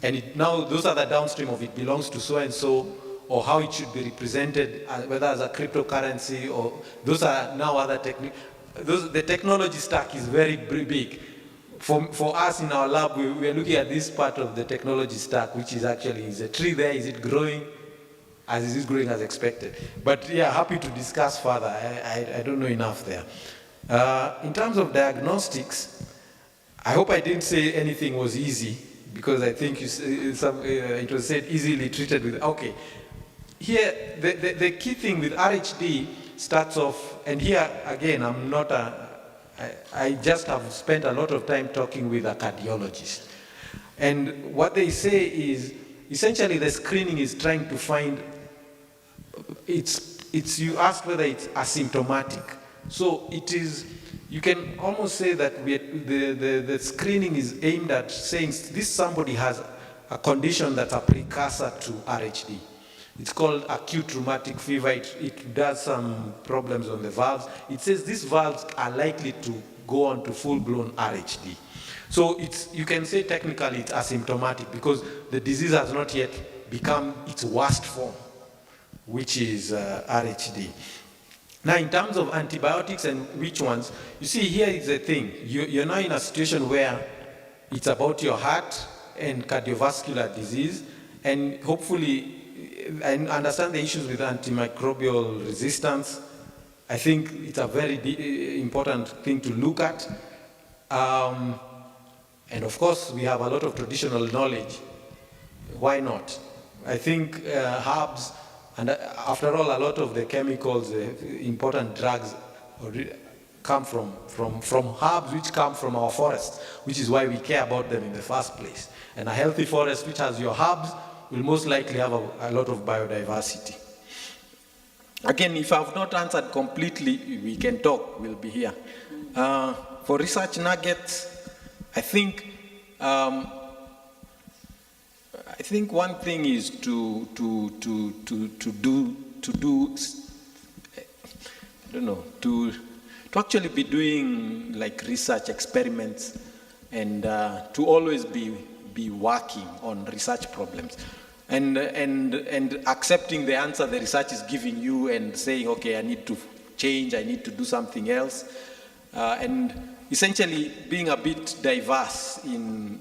and now those are the downstream of it belongs to so-and-so, or how it should be represented, whether as a cryptocurrency, or those are now other techniques. The technology stack is very big. For us in our lab, we are looking at this part of the technology stack, which is actually, is a tree there, is it growing? Is it growing as expected? But yeah, happy to discuss further. I don't know enough there. In terms of diagnostics, I hope I didn't say anything was easy, because I think it was said easily treated with, okay. Here, the key thing with RHD starts off, and here again, I just have spent a lot of time talking with a cardiologist. And what they say is, essentially the screening is trying to find, you ask whether it's asymptomatic. So it is, you can almost say that the screening is aimed at saying this somebody has a condition that's a precursor to RHD. It's called acute rheumatic fever. It does some problems on the valves. It says these valves are likely to go on to full-blown RHD. So you can say technically it's asymptomatic because the disease has not yet become its worst form, which is RHD. Now, in terms of antibiotics and which ones, you see, here is the thing. You're now in a situation where it's about your heart and cardiovascular disease, and hopefully, I understand the issues with antimicrobial resistance. I think it's a very important thing to look at. And of course, we have a lot of traditional knowledge. Why not? I think herbs, and after all, a lot of the chemicals, important drugs come from herbs which come from our forests, which is why we care about them in the first place. And a healthy forest which has your herbs will most likely have a lot of biodiversity. Again, if I've not answered completely, we can talk, we'll be here. For research nuggets, I think one thing is to actually be doing like research experiments, and to always be working on research problems, and accepting the answer the research is giving you and saying, okay, I need to change, I need to do something else, and essentially being a bit diverse in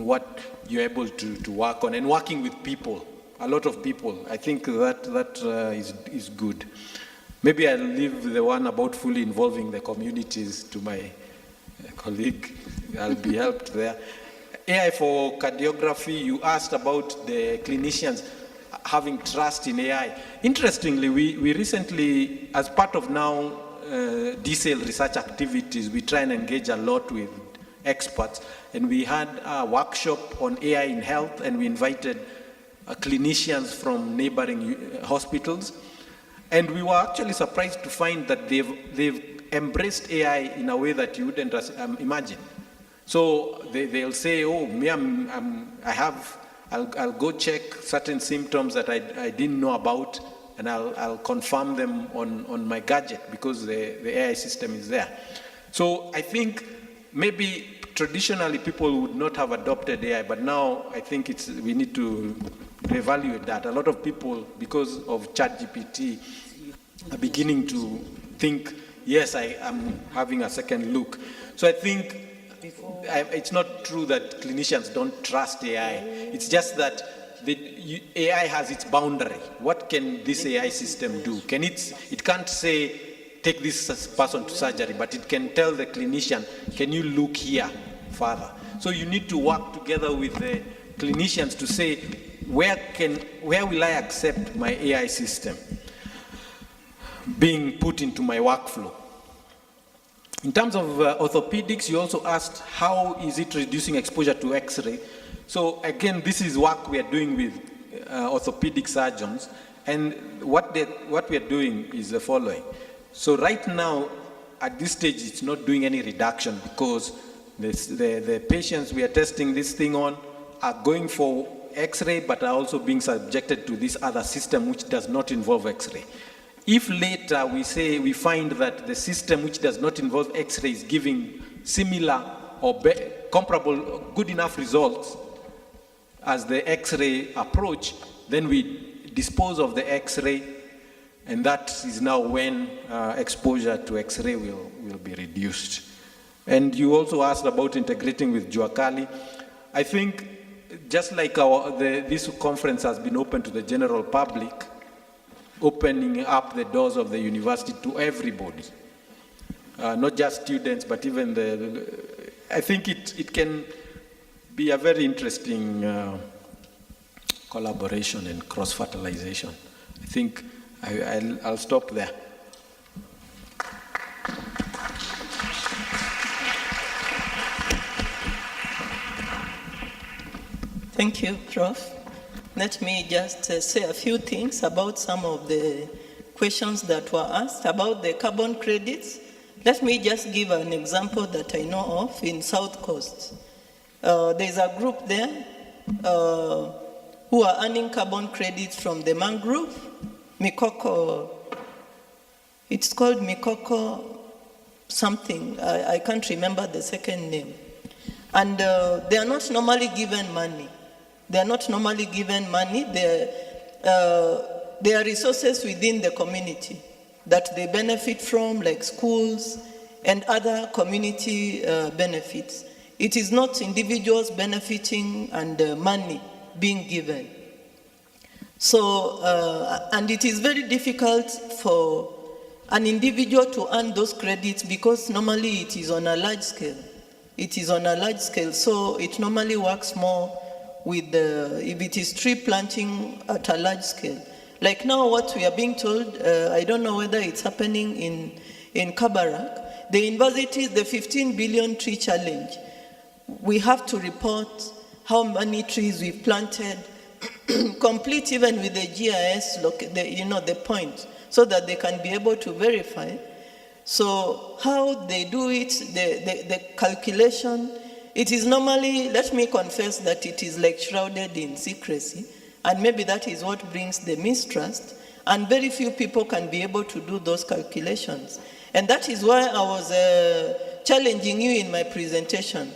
what you're able to work on, and working with people, a lot of people. I think that is good. Maybe I'll leave the one about fully involving the communities to my colleague. I'll be helped there. AI for cardiography, you asked about the clinicians having trust in AI. Interestingly, we recently, as part of now DSAIL research activities, we try and engage a lot with experts, and we had a workshop on AI in health, and we invited clinicians from neighboring hospitals, and we were actually surprised to find that they've embraced AI in a way that you wouldn't imagine. So they'll say, oh, me, I'll go check certain symptoms that I didn't know about, and I'll confirm them on my gadget because the AI system is there. So I think maybe traditionally people would not have adopted AI, but now I think we need to reevaluate that. A lot of people, because of ChatGPT, are beginning to think yes, I am having a second look. So I think it's not true that clinicians don't trust AI. It's just that AI has its boundary. What can this AI system do? It can't say, take this person to surgery, but it can tell the clinician, can you look here further? So you need to work together with the clinicians to say, where will I accept my AI system being put into my workflow? In terms of orthopedics, you also asked how is it reducing exposure to X-ray. So again, this is work we are doing with orthopedic surgeons, and what we are doing is the following. So right now, at this stage, it's not doing any reduction because the patients we are testing this thing on are going for X-ray, but are also being subjected to this other system which does not involve X-ray. If later we find that the system which does not involve X-ray is giving similar or comparable, good enough results as the X-ray approach, then we dispose of the X-ray, and that is now when exposure to X-ray will be reduced. And you also asked about integrating with Jua Kali. I think just like this conference has been open to the general public, opening up the doors of the university to everybody, not just students, but even I think it can be a very interesting collaboration and cross-fertilization. I think I'll stop there. Thank you, Prof. Let me just say a few things about some of the questions that were asked about the carbon credits. Let me just give an example that I know of in South Coast. There's a group there who are earning carbon credits from the mangrove, Mikoko. It's called Mikoko something. I can't remember the second name. And they are not normally given money. They are not normally given money. They are resources within the community that they benefit from, like schools and other community benefits. It is not individuals benefiting and money being given. So, and it is very difficult for an individual to earn those credits because normally it is on a large scale. It is on a large scale, so it normally works more with if it is tree planting at a large scale. Like now what we are being told, I don't know whether it's happening in Kabarak, the university, the 15 billion tree challenge, we have to report how many trees we've planted, complete even with the GIS, the point, so that they can be able to verify. So how they do it, the calculation, it is normally, let me confess that it is like shrouded in secrecy, and maybe that is what brings the mistrust, and very few people can be able to do those calculations. And that is why I was challenging you in my presentation.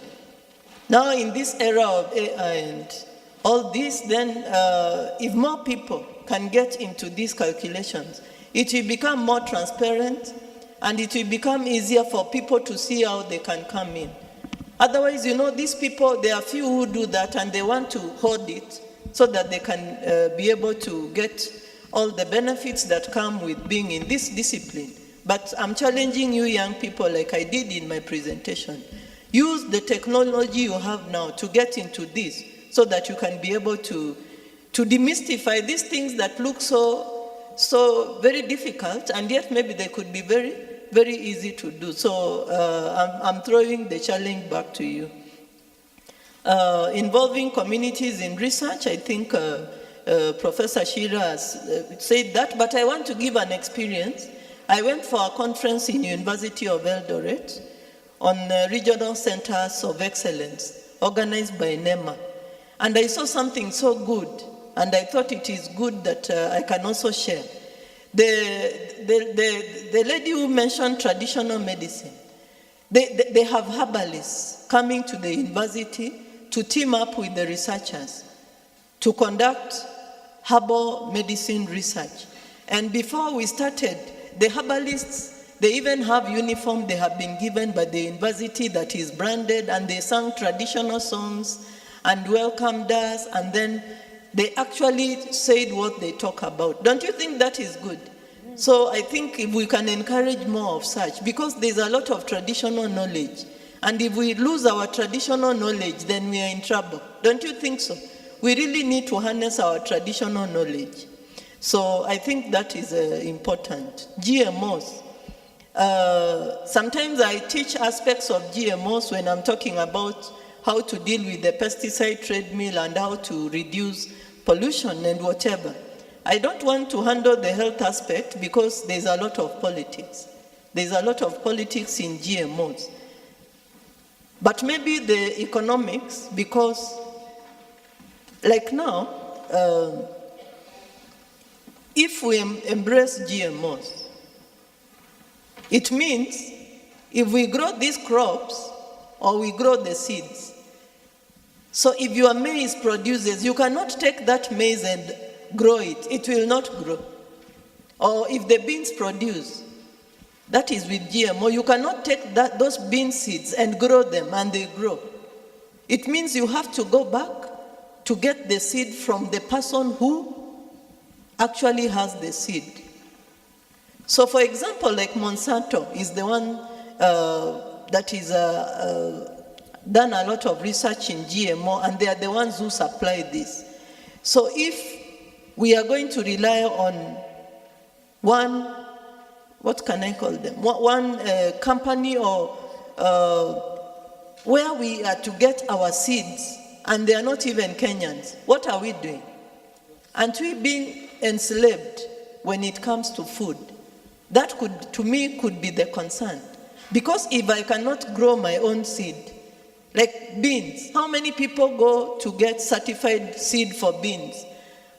Now in this era of AI and all this, then if more people can get into these calculations, it will become more transparent, and it will become easier for people to see how they can come in. Otherwise, these people, there are few who do that and they want to hoard it so that they can be able to get all the benefits that come with being in this discipline. But I'm challenging you young people, like I did in my presentation. Use the technology you have now to get into this so that you can be able to demystify these things that look so very difficult, and yet maybe they could be very, very easy to do. So I'm throwing the challenge back to you. Involving communities in research, I think Professor Shira has said that, but I want to give an experience. I went for a conference in University of Eldoret on regional centers of excellence organized by NEMA. And I saw something so good, and I thought it is good that I can also share. The lady who mentioned traditional medicine, they have herbalists coming to the university to team up with the researchers to conduct herbal medicine research. And before we started, the herbalists They even have uniform they have been given by the university that is branded, and they sang traditional songs and welcomed us, and then they actually said what they talk about. Don't you think that is good? So I think if we can encourage more of such, because there's a lot of traditional knowledge, and if we lose our traditional knowledge, then we are in trouble. Don't you think so? We really need to harness our traditional knowledge. So I think that is important. GMOs. Sometimes I teach aspects of GMOs when I'm talking about how to deal with the pesticide treadmill and how to reduce pollution and whatever. I don't want to handle the health aspect because there's a lot of politics. There's a lot of politics in GMOs. But maybe the economics, because like now, if we embrace GMOs, it means if we grow these crops or we grow the seeds, so if your maize produces, you cannot take that maize and grow it. It will not grow. Or if the beans produce, that is with GMO, you cannot take those bean seeds and grow them and they grow. It means you have to go back to get the seed from the person who actually has the seed. So for example, like Monsanto is the one that is done a lot of research in GMO, and they are the ones who supply this. So if we are going to rely on one, what can I call them? One company or where we are to get our seeds, and they are not even Kenyans, what are we doing? Aren't we being enslaved when it comes to food? That could, to me, could be the concern. Because if I cannot grow my own seed, like beans, how many people go to get certified seed for beans?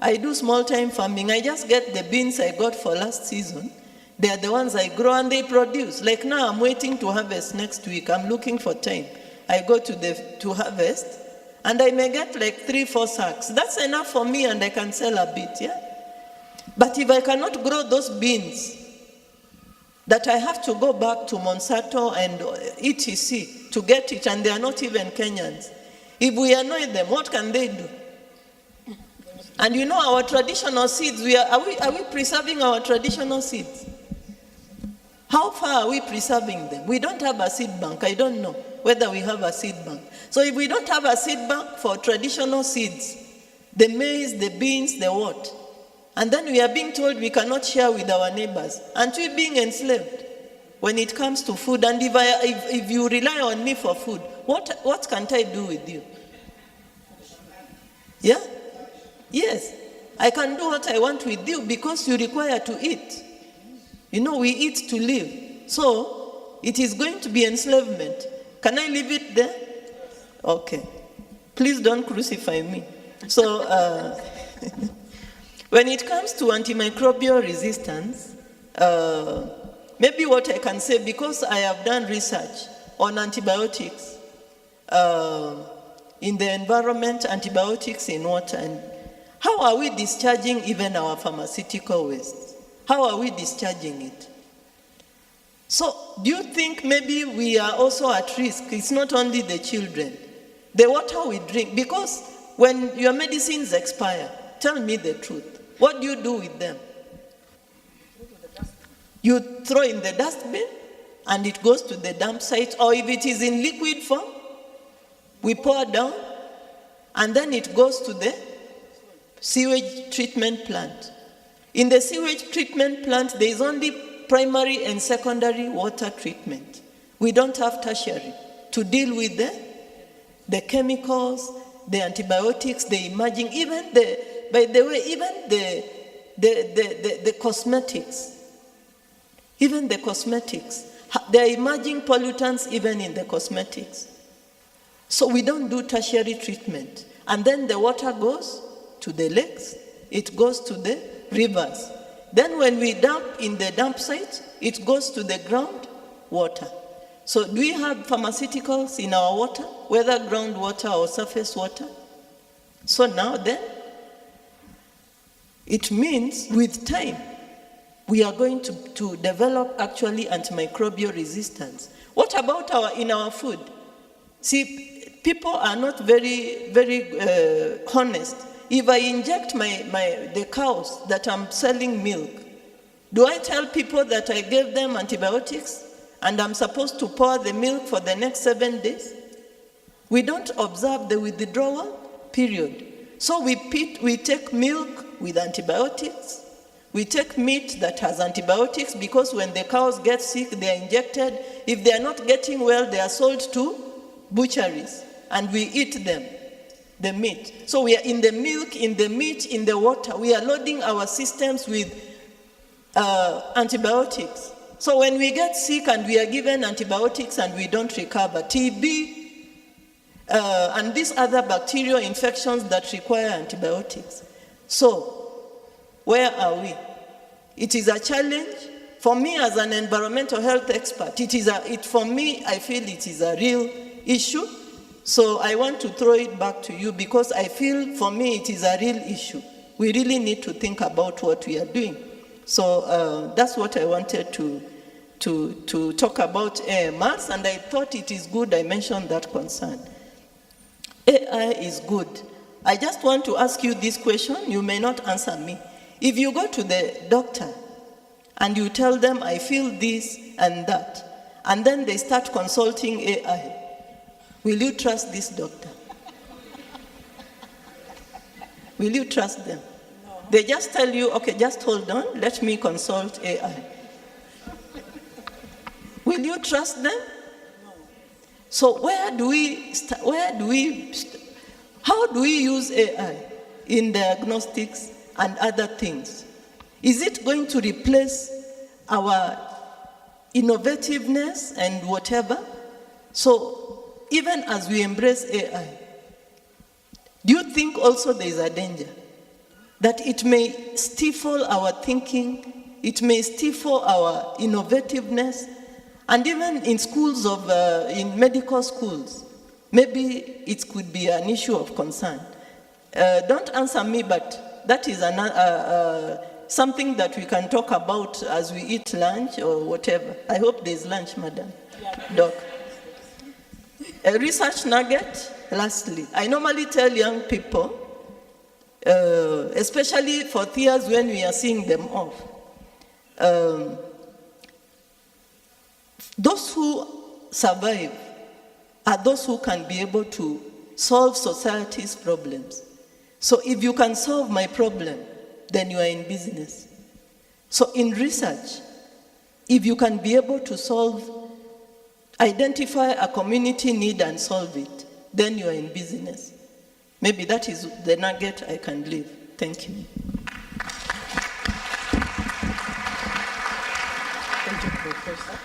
I do small-time farming. I just get the beans I got for last season. They are the ones I grow and they produce. Like now, I'm waiting to harvest next week. I'm looking for time. I go to harvest, and I may get like 3-4 sacks. That's enough for me, and I can sell a bit, yeah? But if I cannot grow those beans, that I have to go back to Monsanto and ETC to get it, and they are not even Kenyans. If we annoy them, what can they do? And you know our traditional seeds, are we preserving our traditional seeds? How far are we preserving them? We don't have a seed bank. I don't know whether we have a seed bank. So if we don't have a seed bank for traditional seeds, the maize, the beans, the what? And then we are being told we cannot share with our neighbors. Aren't we being enslaved when it comes to food? And if you rely on me for food, what can't I do with you? Yeah? Yes. I can do what I want with you because you require to eat. You know, we eat to live. So, it is going to be enslavement. Can I leave it there? Okay. Please don't crucify me. So, when it comes to antimicrobial resistance, maybe what I can say, because I have done research on antibiotics in the environment, antibiotics in water, and how are we discharging even our pharmaceutical waste? How are we discharging it? So, do you think maybe we are also at risk? It's not only the children. The water we drink, because when your medicines expire, tell me the truth. What do you do with them? You throw in the dustbin and it goes to the dump site, or if it is in liquid form, we pour down and then it goes to the sewage treatment plant. In the sewage treatment plant, there is only primary and secondary water treatment. We don't have tertiary to deal with the chemicals, the antibiotics, the emerging, even by the way, even the cosmetics, even the cosmetics, there are emerging pollutants even in the cosmetics. So we don't do tertiary treatment. And then the water goes to the lakes, it goes to the rivers. Then when we dump in the dump site, it goes to the ground water. So do we have pharmaceuticals in our water, whether groundwater or surface water? So now then, it means with time, we are going to develop actually antimicrobial resistance. What about in our food? See, people are not very, very honest. If I inject the cows that I'm selling milk, do I tell people that I gave them antibiotics and I'm supposed to pour the milk for the next 7 days? We don't observe the withdrawal period. So we take milk with antibiotics. We take meat that has antibiotics because when the cows get sick, they are injected. If they are not getting well, they are sold to butcheries and we eat them, the meat. So we are in the milk, in the meat, in the water. We are loading our systems with antibiotics. So when we get sick and we are given antibiotics and we don't recover, TB and these other bacterial infections that require antibiotics. So where are we? It is a challenge. For me as an environmental health expert, for me, I feel it is a real issue. So I want to throw it back to you because I feel for me it is a real issue. We really need to think about what we are doing. So that's what I wanted to talk about AMRs, and I thought it is good I mentioned that concern. AI is good. I just want to ask you this question. You may not answer me. If you go to the doctor and you tell them, I feel this and that, and then they start consulting AI, will you trust this doctor? Will you trust them? No. They just tell you, okay, just hold on, let me consult AI. Will you trust them? No. So how do we use AI in diagnostics and other things? Is it going to replace our innovativeness and whatever? So even as we embrace AI, do you think also there is a danger that it may stifle our thinking, it may stifle our innovativeness, and even in schools in medical schools, maybe it could be an issue of concern. Don't answer me, but that is something that we can talk about as we eat lunch or whatever. I hope there's lunch, madam. Doc. A research nugget, lastly. I normally tell young people, especially for years when we are seeing them off, those who survive are those who can be able to solve society's problems. So if you can solve my problem, then you are in business. So in research, if you can be able to identify a community need and solve it, then you are in business. Maybe that is the nugget I can leave. Thank you. Thank you, Professor.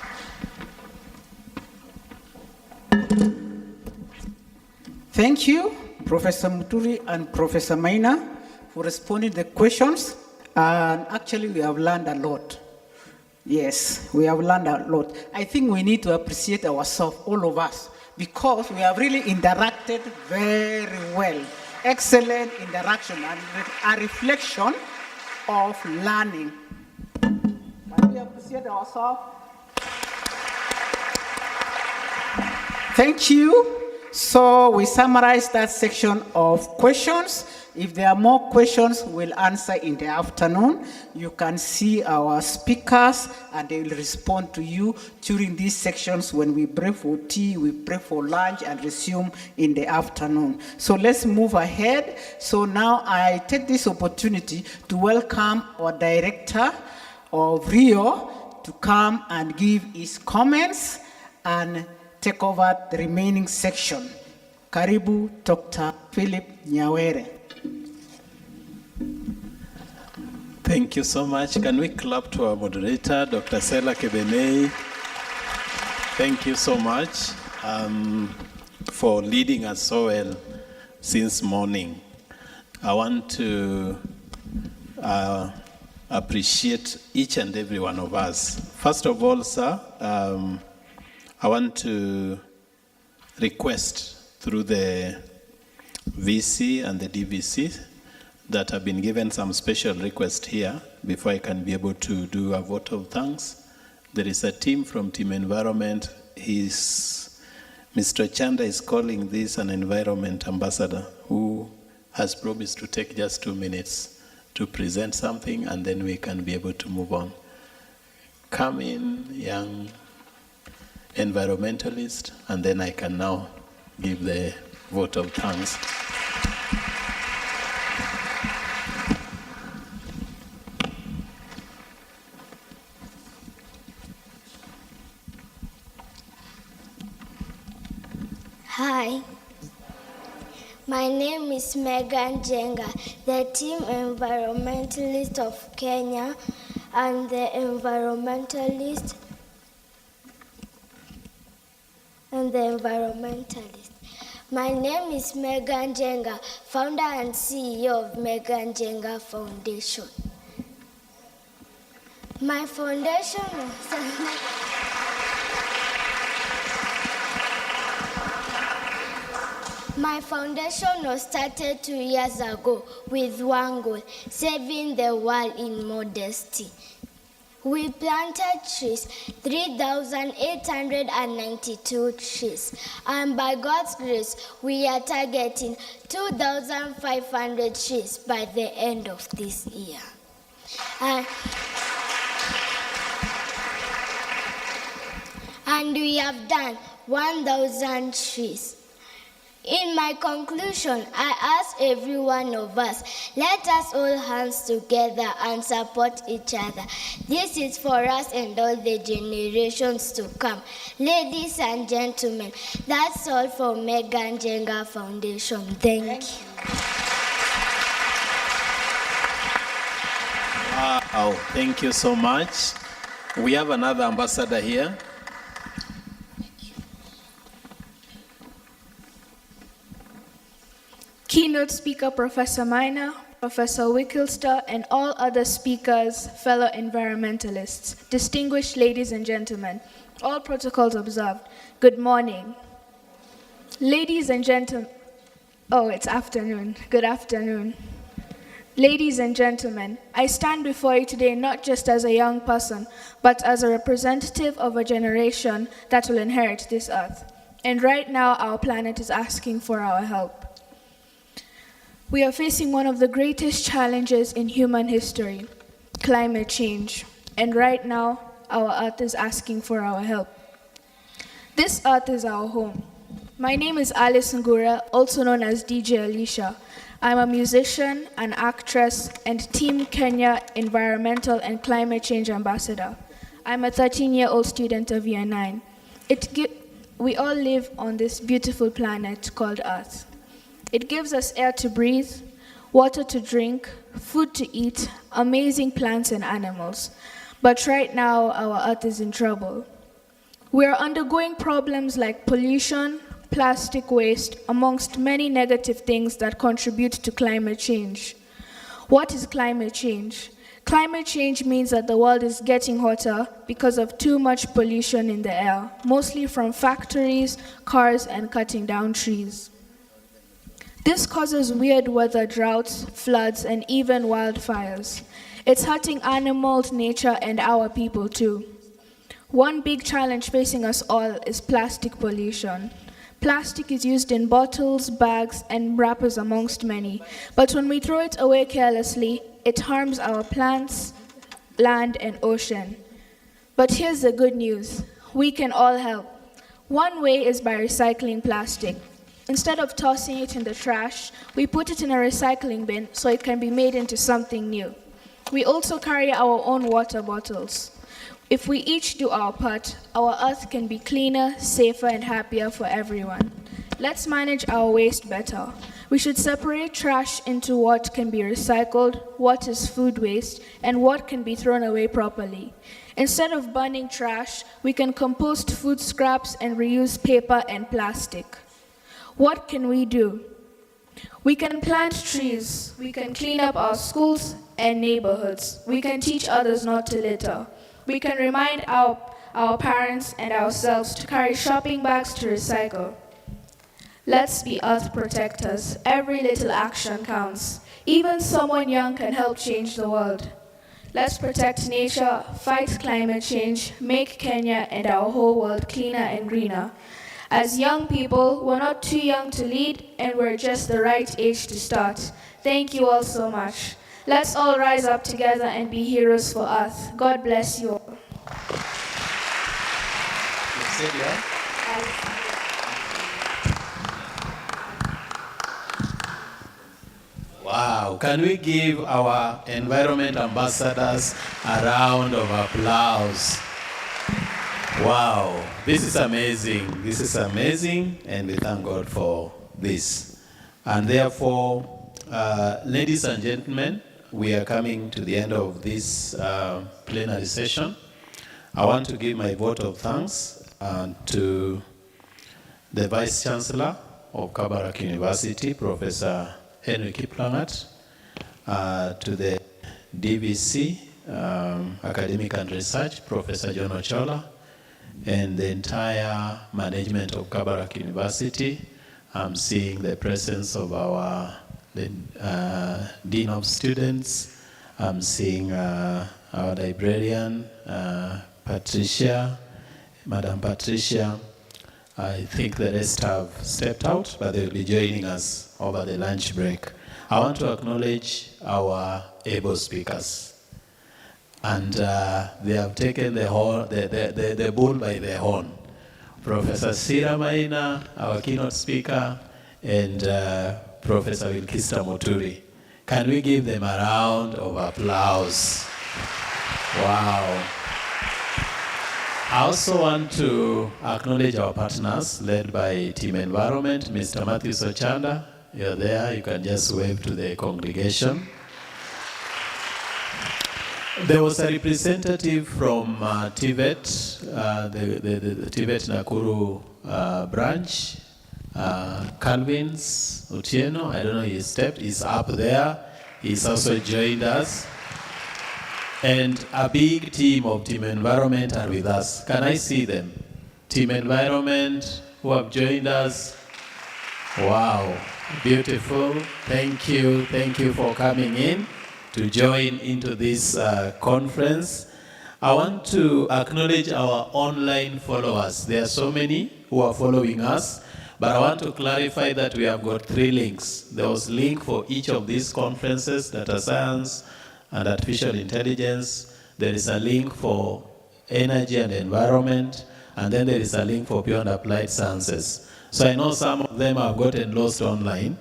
Thank you, Professor Muturi and Professor Maina, for responding to the questions. And actually, we have learned a lot. Yes, we have learned a lot. I think we need to appreciate ourselves, all of us, because we have really interacted very well. Excellent interaction and a reflection of learning. Can we appreciate ourselves? Thank you. So we summarize that section of questions. If there are more questions, we'll answer in the afternoon. You can see our speakers and they will respond to you during these sections when we break for tea, we break for lunch and resume in the afternoon. So let's move ahead. So now I take this opportunity to welcome our director of Rio to come and give his comments and take over the remaining section. Karibu, Dr. Philip Nyawere. Thank you so much. Can we clap to our moderator, Dr. Sela Kebenei? Thank you so much for leading us so well since morning. I want to appreciate each and every one of us. First of all, sir, I want to request through the VC and the DVC that have been given some special request here before I can be able to do a vote of thanks. There is a team from Team Environment. Mr. Chanda is calling this an environment ambassador who has promised to take just 2 minutes to present something, and then we can be able to move on. Come in, young environmentalist, and then I can now give the vote of thanks. Hi, my name is Megan Jenga, the team environmentalist of Kenya and the environmentalist. My name is Megan Jenga, founder and CEO of Megan Jenga Foundation. My foundation was started 2 years ago with one goal, saving the world in modesty. We planted trees, 3,892 trees, and by God's grace, we are targeting 2,500 trees by the end of this year. And we have done 1,000 trees. In my conclusion, I ask every one of us, let us hold hands together and support each other. This is for us and all the generations to come. Ladies and gentlemen, that's all for Megan Jenga Foundation. Thank you. Wow, thank you so much. We have another ambassador here. Keynote speaker Professor Maina, Professor Wickelster, and all other speakers, fellow environmentalists, distinguished ladies and gentlemen, all protocols observed, good morning. Ladies and gentlemen, oh, it's afternoon, good afternoon. Ladies and gentlemen, I stand before you today not just as a young person, but as a representative of a generation that will inherit this earth. And right now, our planet is asking for our help. We are facing one of the greatest challenges in human history, climate change. And right now, our earth is asking for our help. This earth is our home. My name is Alice Ngura, also known as DJ Alicia. I'm a musician, an actress, and Team Kenya Environmental and Climate Change Ambassador. I'm a 13-year-old student of Year 9. We all live on this beautiful planet called Earth. It gives us air to breathe, water to drink, food to eat, amazing plants and animals. But right now, our Earth is in trouble. We are undergoing problems like pollution, plastic waste, amongst many negative things that contribute to climate change. What is climate change? Climate change means that the world is getting hotter because of too much pollution in the air, mostly from factories, cars, and cutting down trees. This causes weird weather, droughts, floods, and even wildfires. It's hurting animals, nature, and our people too. One big challenge facing us all is plastic pollution. Plastic is used in bottles, bags, and wrappers amongst many. But when we throw it away carelessly, it harms our plants, land, and ocean. But here's the good news. We can all help. One way is by recycling plastic. Instead of tossing it in the trash, we put it in a recycling bin so it can be made into something new. We also carry our own water bottles. If we each do our part, our earth can be cleaner, safer, and happier for everyone. Let's manage our waste better. We should separate trash into what can be recycled, what is food waste, and what can be thrown away properly. Instead of burning trash, we can compost food scraps and reuse paper and plastic. What can we do? We can plant trees. We can clean up our schools and neighborhoods. We can teach others not to litter. We can remind our parents and ourselves to carry shopping bags to recycle. Let's be earth protectors. Every little action counts. Even someone young can help change the world. Let's protect nature, fight climate change, make Kenya and our whole world cleaner and greener. As young people, we're not too young to lead, and we're just the right age to start. Thank you all so much. Let's all rise up together and be heroes for Earth. God bless you all. Wow, can we give our environment ambassadors a round of applause? Wow, this is amazing. This is amazing, and we thank God for this. And therefore, ladies and gentlemen, we are coming to the end of this plenary session. I want to give my vote of thanks to the Vice Chancellor of Kabarak University, Professor Henry Kiplangat, to the DVC, Academic and Research, Professor John Ochola, and the entire management of Kabarak University. I'm seeing the presence of our Dean of Students. I'm seeing our librarian, Patricia, Madam Patricia. I think the rest have stepped out, but they'll be joining us over the lunch break. I want to acknowledge our able speakers. And they have taken the bull by the horn. Professor Sira Maina, our keynote speaker, and Professor Wilkista Muturi. Can we give them a round of applause? Wow. I also want to acknowledge our partners led by Team Environment, Mr. Matthew Sochanda. You're there, you can just wave to the congregation. There was a representative from TVET, the TVET Nakuru branch, Calvin's Otieno. I don't know, he's up there. He's also joined us. And a big team of Team Environment are with us. Can I see them? Team Environment who have joined us. Wow, beautiful. Thank you for coming in to join into this conference. I want to acknowledge our online followers. There are so many who are following us, but I want to clarify that we have got 3 links. There was a link for each of these conferences, data science and artificial intelligence. There is a link for energy and environment, and then there is a link for pure and applied sciences. So I know some of them have gotten lost online.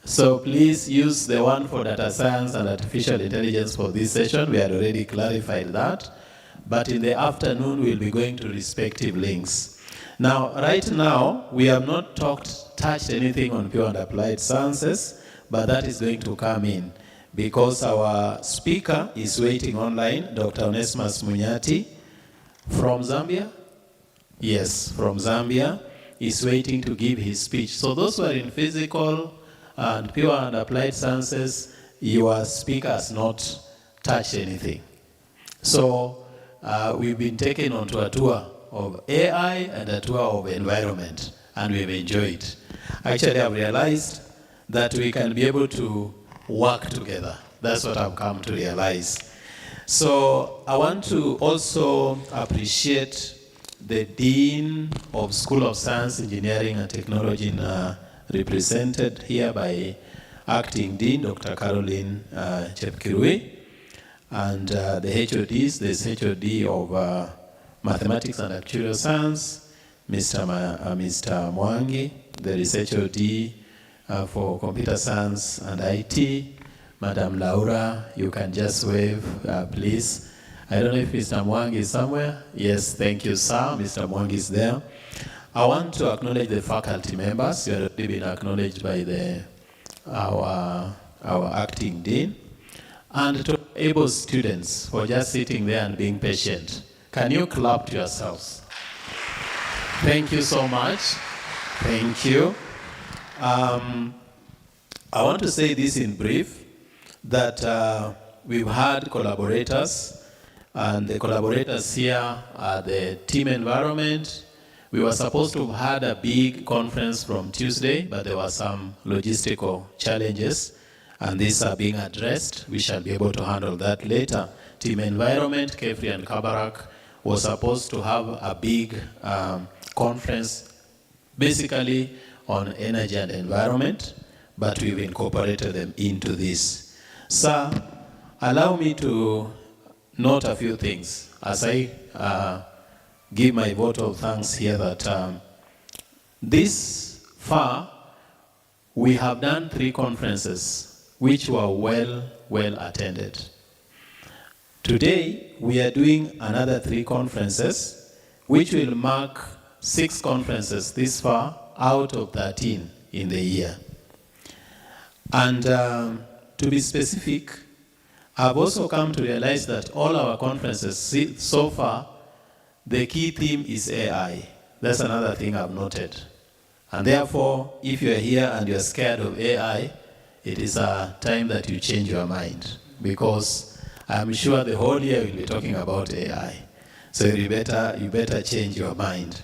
So please use the one for data science and artificial intelligence for this session. We had already clarified that. But in the afternoon, we'll be going to respective links. Now, right now, we have not touched anything on pure and applied sciences, but that is going to come in because our speaker is waiting online, Dr. Onesimus Munyati from Zambia. Yes, from Zambia. Is waiting to give his speech. So those who are in physical and pure and applied sciences, your speaker has not touched anything. So we've been taken onto a tour of AI and a tour of environment, and we've enjoyed. Actually, I've realized that we can be able to work together. That's what I've come to realize. So I want to also appreciate the Dean of School of Science, Engineering and Technology, represented here by Acting Dean, Dr. Caroline Chepkirui, and the HODs. There's HOD of Mathematics and Actuarial Science, Mr. Mwangi. There is HOD for Computer Science and IT, Madam Laura. You can just wave, please. I don't know if Mr. Mwangi is somewhere. Yes, thank you, sir. Mr. Mwangi is there. I want to acknowledge the faculty members. You have already been acknowledged by our acting dean. And to able students for just sitting there and being patient. Can you clap to yourselves? Thank you so much. Thank you. I want to say this in brief, that we've had collaborators. And the collaborators here are the Team Environment. We were supposed to have had a big conference from Tuesday, but there were some logistical challenges. and these are being addressed. We shall be able to handle that later. Team Environment, Kefri and Kabarak was supposed to have a big conference basically on energy and environment, but we've incorporated them into this. Sir, allow me to note a few things as I give my vote of thanks here that this far we have done 3 conferences which were well attended. Today we are doing another 3 conferences which will mark 6 conferences this far out of 13 in the year. And to be specific, I've also come to realize that all our conferences so far, the key theme is AI. That's another thing I've noted. And therefore, if you're here and you're scared of AI, it is a time that you change your mind, because I'm sure the whole year we'll be talking about AI. So you better change your mind.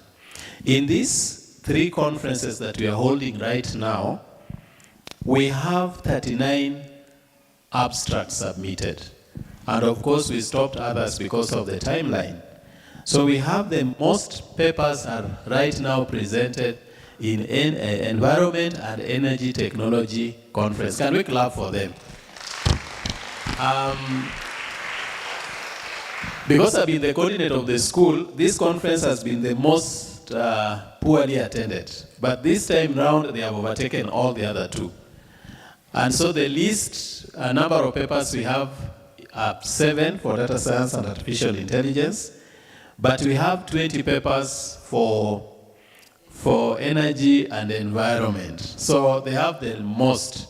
In these 3 conferences that we are holding right now, we have 39 abstracts submitted. And of course, we stopped others because of the timeline. So we have the most papers are right now presented in Environment and Energy Technology Conference. Can we clap for them? Because I've been the coordinator of the school, this conference has been the most poorly attended. But this time round, they have overtaken all the other 2. And so the least number of papers we have are 7 for data science and artificial intelligence, but we have 20 papers for energy and environment. So they have the most.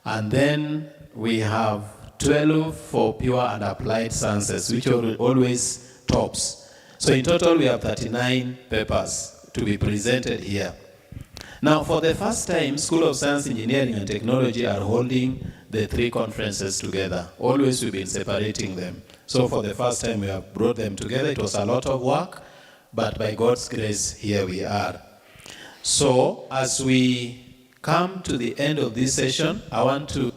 And then we have 12 for pure and applied sciences, which always tops. So in total, we have 39 papers to be presented here. Now, for the first time, School of Science, Engineering and Technology are holding the 3 conferences together. Always we've been separating them. So for the first time, we have brought them together. It was a lot of work, but by God's grace, here we are. So as we come to the end of this session, I want to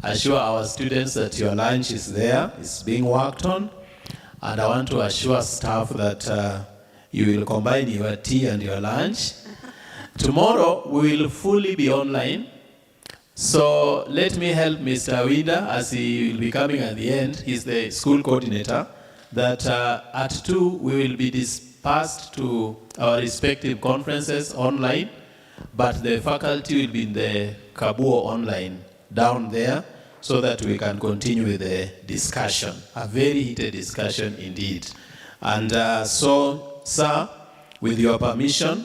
assure our students that your lunch is there, it's being worked on. And I want to assure staff that you will combine your tea and your lunch. Tomorrow, we will fully be online. So let me help Mr. Winda, as he will be coming at the end. He's the school coordinator. That at 2, we will be dispersed to our respective conferences online. But the faculty will be in the Kabuo online down there, so that we can continue with the discussion. A very heated discussion indeed. And so, sir, with your permission,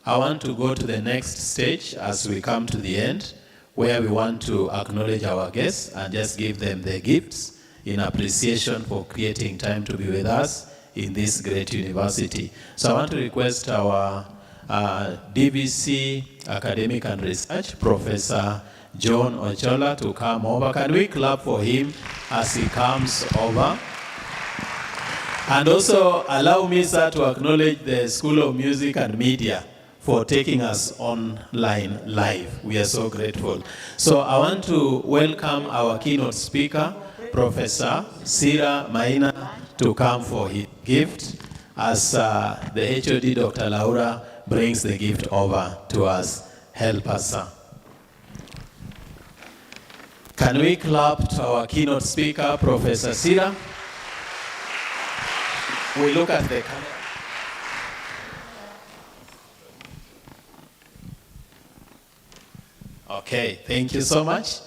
I want to go to the next stage as we come to the end, where we want to acknowledge our guests and just give them the gifts in appreciation for creating time to be with us in this great university. So I want to request our DVC Academic and Research, Professor John Ochola, to come over. Can we clap for him as he comes over? And also allow me, sir, to acknowledge the School of Music and Media for taking us online live. We are so grateful. So I want to welcome our keynote speaker, Professor Sira Maina, to come for his gift as the HOD, Dr. Laura, brings the gift over to us. Help us, sir. Can we clap to our keynote speaker, Professor Sira? We look at the camera. Okay, thank you so much.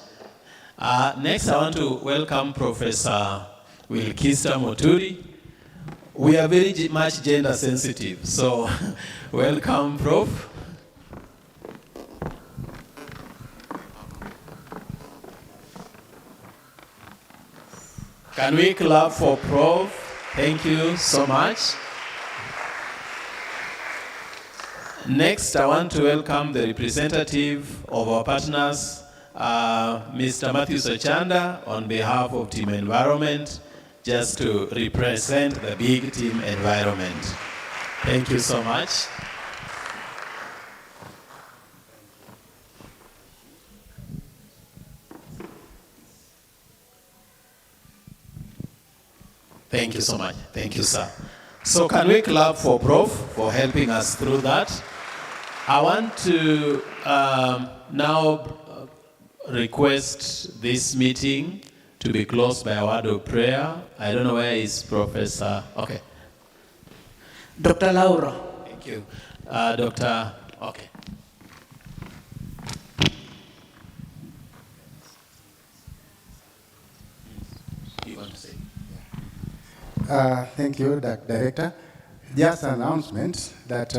Next, I want to welcome Professor Wilkista Moturi. We are very much gender sensitive, so welcome, Prof. Can we clap for Prof? Thank you so much. Next, I want to welcome the representative of our partners, Mr. Matthew Sochanda, on behalf of Team Environment, just to represent the big Team Environment. Thank you so much. Thank you so much. Thank you, sir. So can we clap for Prof for helping us through that? I want to now request this meeting to be closed by a word of prayer. I don't know where is Professor. Okay. Dr. Laura. Thank you. Dr. Okay. You want to say? Thank you, Director. Just an announcement that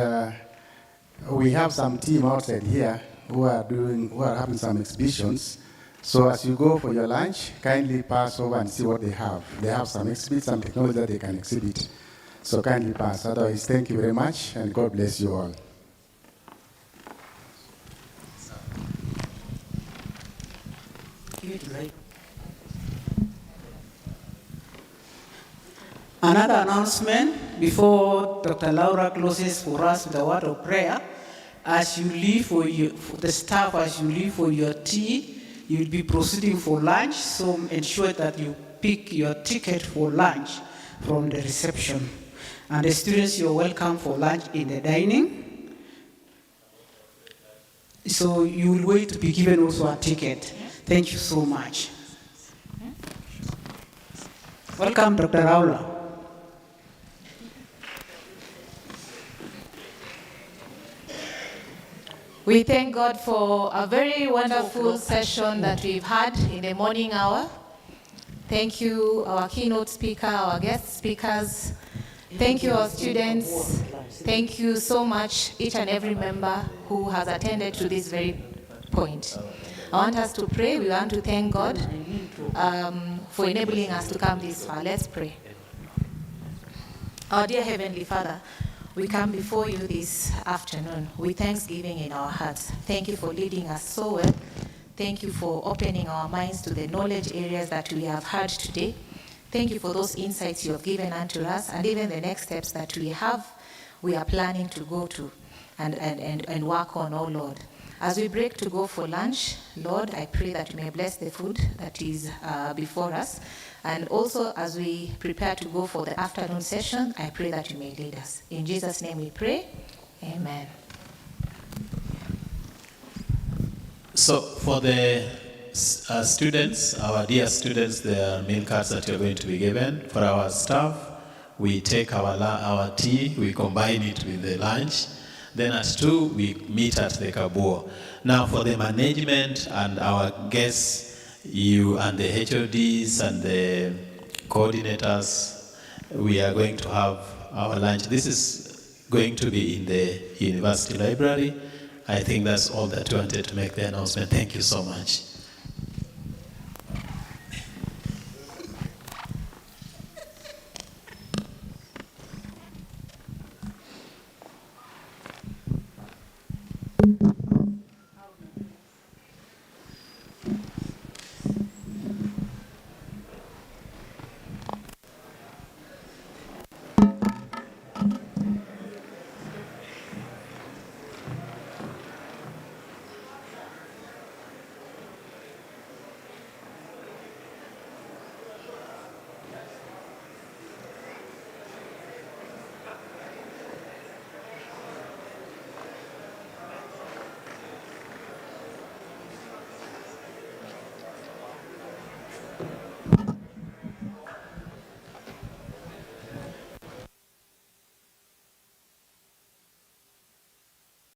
we have some team outside here who are having some exhibitions. So as you go for your lunch, kindly pass over and see what they have. They have some exhibits, some technology that they can exhibit. So kindly pass. Otherwise, thank you very much, and God bless you all. Another announcement before Dr. Laura closes for us with a word of prayer. As you leave for the staff, as you leave for your tea, you will be proceeding for lunch. So ensure that you pick your ticket for lunch from the reception. And the students, you're welcome for lunch in the dining. So you will wait to be given also a ticket. Thank you so much. Welcome, Dr. Aula. We thank God for a very wonderful session that we've had in the morning hour. Thank you, our keynote speaker, our guest speakers. Thank you, our students. Thank you so much, each and every member who has attended to this very point. I want us to pray. We want to thank God for enabling us to come this far. Let's pray. Our dear Heavenly Father, we come before you this afternoon with thanksgiving in our hearts. Thank you for leading us so well. Thank you for opening our minds to the knowledge areas that we have heard today. Thank you for those insights you have given unto us, and even the next steps that we are planning to go to and work on, oh Lord. As we break to go for lunch, Lord, I pray that you may bless the food that is before us. And also, as we prepare to go for the afternoon session, I pray that you may lead us. In Jesus' name we pray. Amen. So for the students, our dear students, there are meal cards that you're going to be given. For our staff, we take our tea, we combine it with the lunch. Then at 2, we meet at the Kabuo. Now for the management and our guests, you and the HODs and the coordinators, we are going to have our lunch. This is going to be in the university library. I think that's all that we wanted to make the announcement. Thank you so much.